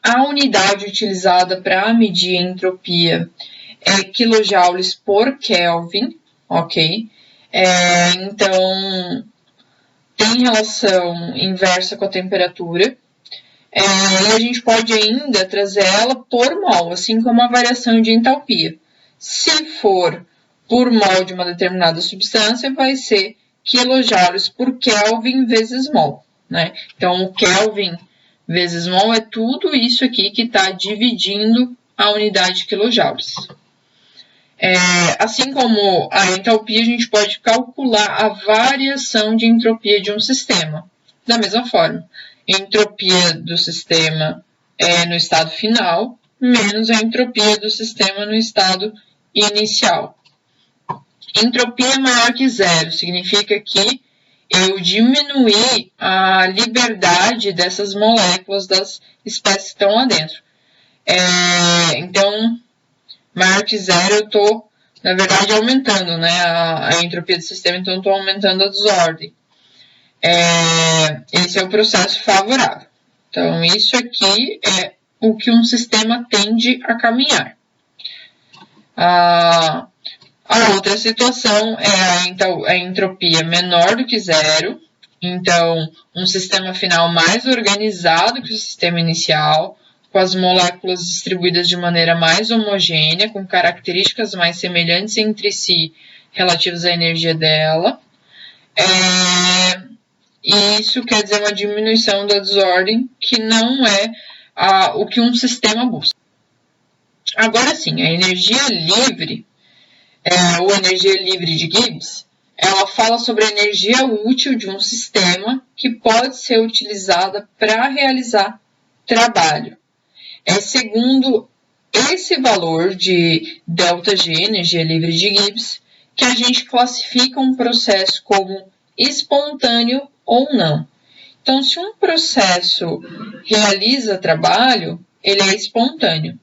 A unidade utilizada para medir a entropia é kilojoules por Kelvin, ok? Então, tem relação inversa com a temperatura. E a gente pode ainda trazer ela por mol, assim como a variação de entalpia. Se for por mol de uma determinada substância, vai ser kilojoules por Kelvin vezes mol, né? Então, o Kelvin vezes mol é tudo isso aqui que está dividindo a unidade de kilojoules. Assim como a entalpia, a gente pode calcular a variação de entropia de um sistema. Da mesma forma, a entropia do sistema no estado final, menos a entropia do sistema no estado inicial. Entropia maior que zero significa que eu diminuí a liberdade dessas moléculas das espécies que estão lá dentro. Então, maior que zero, eu estou, na verdade, aumentando, né, a entropia do sistema, então eu estou aumentando a desordem. Esse é o processo favorável. Então, isso aqui é o que um sistema tende a caminhar. A outra situação é a entropia menor do que zero. Então, um sistema final mais organizado que o sistema inicial, com as moléculas distribuídas de maneira mais homogênea, com características mais semelhantes entre si relativas à energia dela. E isso quer dizer uma diminuição da desordem, que não é o que um sistema busca. Agora sim, a energia livre, ou energia livre de Gibbs, ela fala sobre a energia útil de um sistema que pode ser utilizada para realizar trabalho. Segundo esse valor de ΔG, energia livre de Gibbs, que a gente classifica um processo como espontâneo ou não. Então, se um processo realiza trabalho, ele é espontâneo.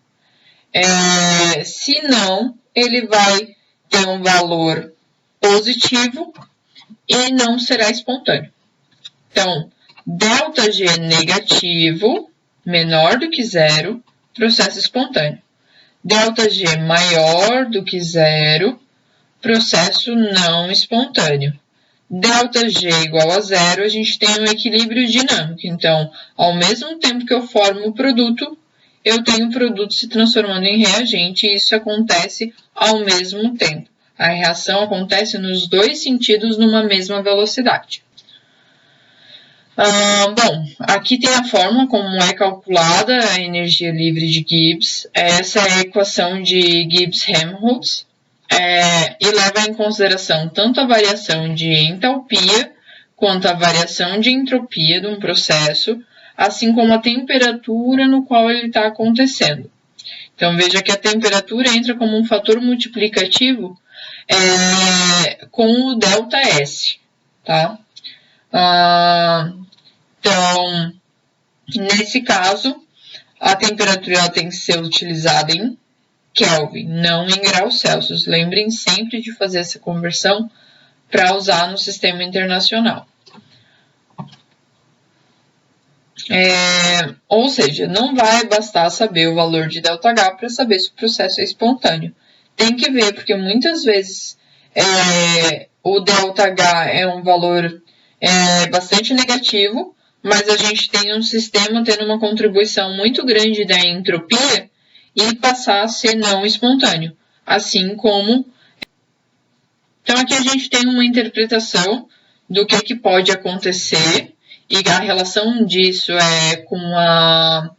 Se não, ele vai ter um valor positivo e não será espontâneo. Então, ΔG negativo, menor do que zero, processo espontâneo. ΔG maior do que zero, processo não espontâneo. ΔG igual a zero, a gente tem um equilíbrio dinâmico. Então, ao mesmo tempo que eu formo o produto, eu tenho o produto se transformando em reagente e isso acontece ao mesmo tempo. A reação acontece nos dois sentidos numa mesma velocidade. Bom, aqui tem a forma como é calculada a energia livre de Gibbs. Essa é a equação de Gibbs-Helmholtz e leva em consideração tanto a variação de entalpia quanto a variação de entropia de um processo, assim como a temperatura no qual ele está acontecendo. Então, veja que a temperatura entra como um fator multiplicativo com o ΔS, tá? Então, nesse caso, a temperatura tem que ser utilizada em Kelvin, não em graus Celsius. Lembrem sempre de fazer essa conversão para usar no sistema internacional. Ou seja, não vai bastar saber o valor de ΔH para saber se o processo é espontâneo. Tem que ver, porque muitas vezes o ΔH é um valor bastante negativo, mas a gente tem um sistema tendo uma contribuição muito grande da entropia e passar a ser não espontâneo. Assim como... Então, aqui a gente tem uma interpretação do que pode acontecer e a relação disso com a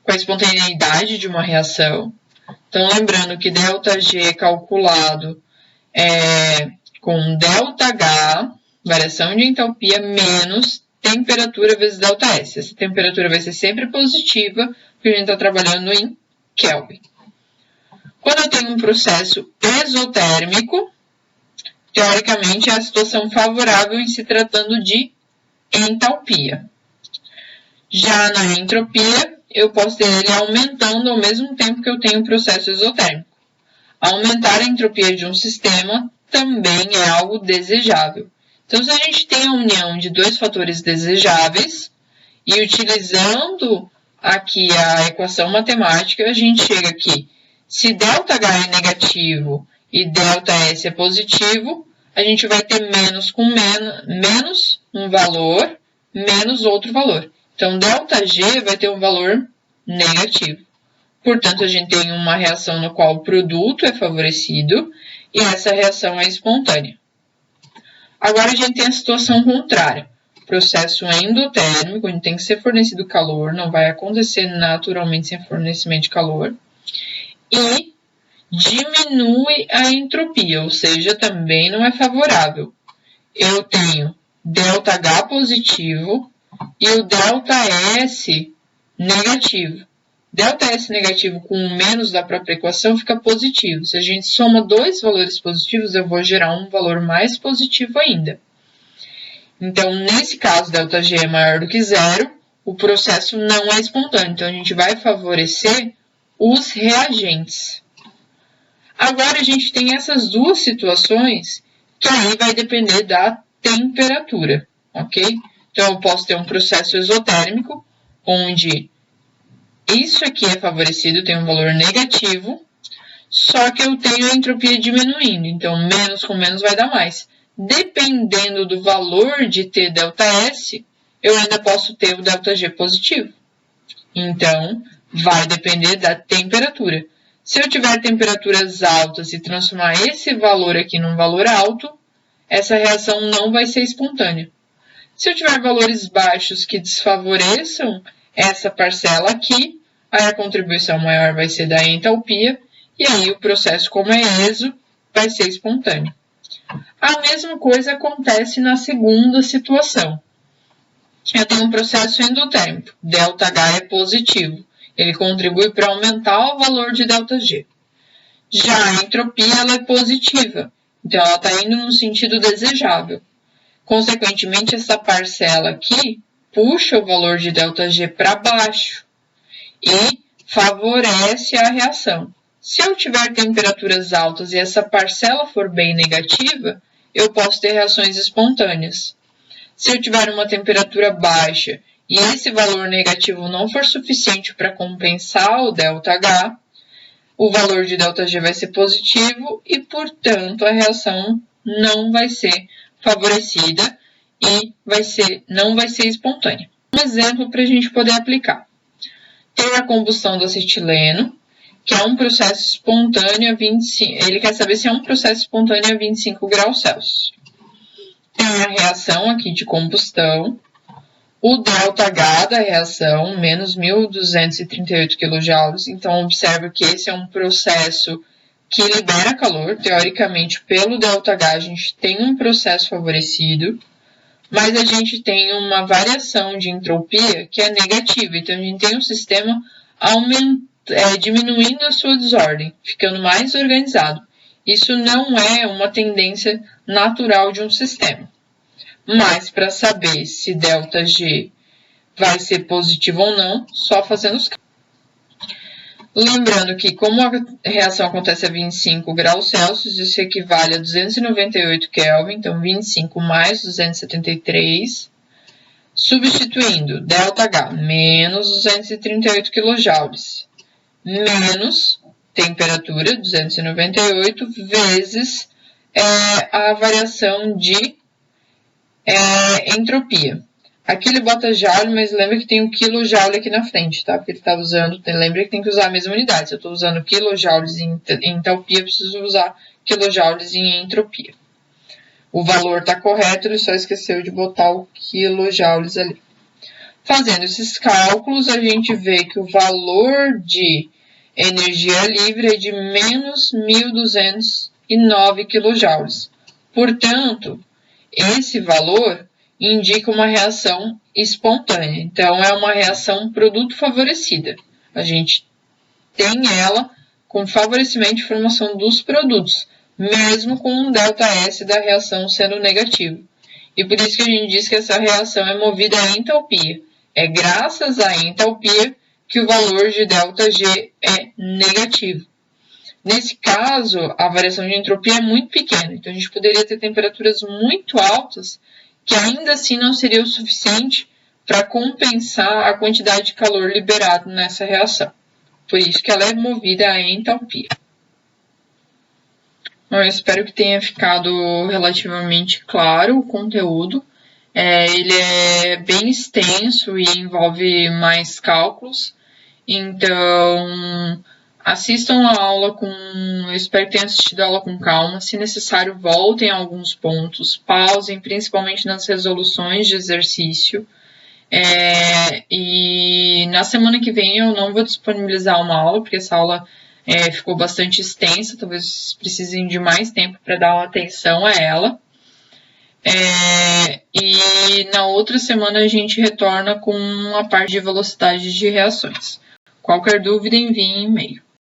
espontaneidade de uma reação. Então, lembrando que ΔG é calculado com ΔH, variação de entalpia, menos temperatura vezes ΔS. Essa temperatura vai ser sempre positiva, porque a gente está trabalhando em Kelvin. Quando eu tenho um processo exotérmico, teoricamente é a situação favorável em se tratando de entalpia. Já na entropia, eu posso ter ele aumentando ao mesmo tempo que eu tenho um processo exotérmico. Aumentar a entropia de um sistema também é algo desejável. Então, se a gente tem a união de dois fatores desejáveis, e utilizando aqui a equação matemática, a gente chega aqui. Se ΔH é negativo e ΔS é positivo, a gente vai ter menos com menos um valor, menos outro valor. Então, ΔG vai ter um valor negativo. Portanto, a gente tem uma reação no qual o produto é favorecido e essa reação é espontânea. Agora, a gente tem a situação contrária. Processo endotérmico, onde tem que ser fornecido calor, não vai acontecer naturalmente sem fornecimento de calor. E diminui a entropia, ou seja, também não é favorável. Eu tenho ΔH positivo e o ΔS negativo. ΔS negativo com o menos da própria equação fica positivo. Se a gente soma dois valores positivos, eu vou gerar um valor mais positivo ainda. Então, nesse caso, ΔG é maior do que zero, o processo não é espontâneo. Então, a gente vai favorecer os reagentes. Agora, a gente tem essas duas situações que aí vai depender da temperatura, ok? Então, eu posso ter um processo exotérmico, onde isso aqui é favorecido, tem um valor negativo, só que eu tenho a entropia diminuindo, então menos com menos vai dar mais. Dependendo do valor de TΔS, eu ainda posso ter o ΔG positivo. Então, vai depender da temperatura. Se eu tiver temperaturas altas e transformar esse valor aqui num valor alto, essa reação não vai ser espontânea. Se eu tiver valores baixos que desfavoreçam essa parcela aqui, aí a contribuição maior vai ser da entalpia, e aí o processo, como é exo, vai ser espontâneo. A mesma coisa acontece na segunda situação. Eu tenho um processo endotérmico, ΔH é positivo, ele contribui para aumentar o valor de ΔG. Já a entropia ela é positiva, então ela está indo no sentido desejável. Consequentemente, essa parcela aqui puxa o valor de ΔG para baixo e favorece a reação. Se eu tiver temperaturas altas e essa parcela for bem negativa, eu posso ter reações espontâneas. Se eu tiver uma temperatura baixa e esse valor negativo não for suficiente para compensar o ΔH, o valor de ΔG vai ser positivo e, portanto, a reação não vai ser favorecida e não vai ser espontânea. Um exemplo para a gente poder aplicar. Tem a combustão do acetileno que é um processo espontâneo a 25, ele quer saber se é um processo espontâneo a 25 graus Celsius. Tem a reação aqui de combustão, o ΔH da reação, menos 1.238 kJ, então observa que esse é um processo que libera calor, teoricamente pelo ΔH a gente tem um processo favorecido, mas a gente tem uma variação de entropia que é negativa, então a gente tem um sistema diminuindo a sua desordem, ficando mais organizado. Isso não é uma tendência natural de um sistema. Mas para saber se ΔG vai ser positivo ou não, só fazendo os cálculos. Lembrando que como a reação acontece a 25 graus Celsius, isso equivale a 298 Kelvin, então 25 mais 273, substituindo ΔH menos 238 kJ, menos temperatura, 298, vezes a variação de entropia. Aqui ele bota joule, mas lembra que tem o kilojoule aqui na frente, tá? Porque ele está usando, lembra que tem que usar a mesma unidade. Se eu estou usando kilojoules em entalpia, eu preciso usar kilojoules em entropia. O valor está correto, ele só esqueceu de botar o kilojoules ali. Fazendo esses cálculos, a gente vê que o valor de energia livre é de menos 1.209 kJ. Portanto, esse valor indica uma reação espontânea. Então, é uma reação produto favorecida. A gente tem ela com favorecimento de formação dos produtos, mesmo com um ΔS da reação sendo negativo. E por isso que a gente diz que essa reação é movida a entalpia. É graças à entalpia que o valor de ΔG é negativo. Nesse caso, a variação de entropia é muito pequena, então a gente poderia ter temperaturas muito altas que ainda assim não seria o suficiente para compensar a quantidade de calor liberado nessa reação. Por isso que ela é movida a entalpia. Bom, eu espero que tenha ficado relativamente claro o conteúdo. Ele é bem extenso e envolve mais cálculos, então assistam a aula eu espero que tenham assistido a aula com calma. Se necessário, voltem a alguns pontos, pausem, principalmente nas resoluções de exercício. E na semana que vem eu não vou disponibilizar uma aula, porque essa aula ficou bastante extensa, talvez precisem de mais tempo para dar uma atenção a ela. E na outra semana a gente retorna com a parte de velocidade de reações. Qualquer dúvida, envie e-mail.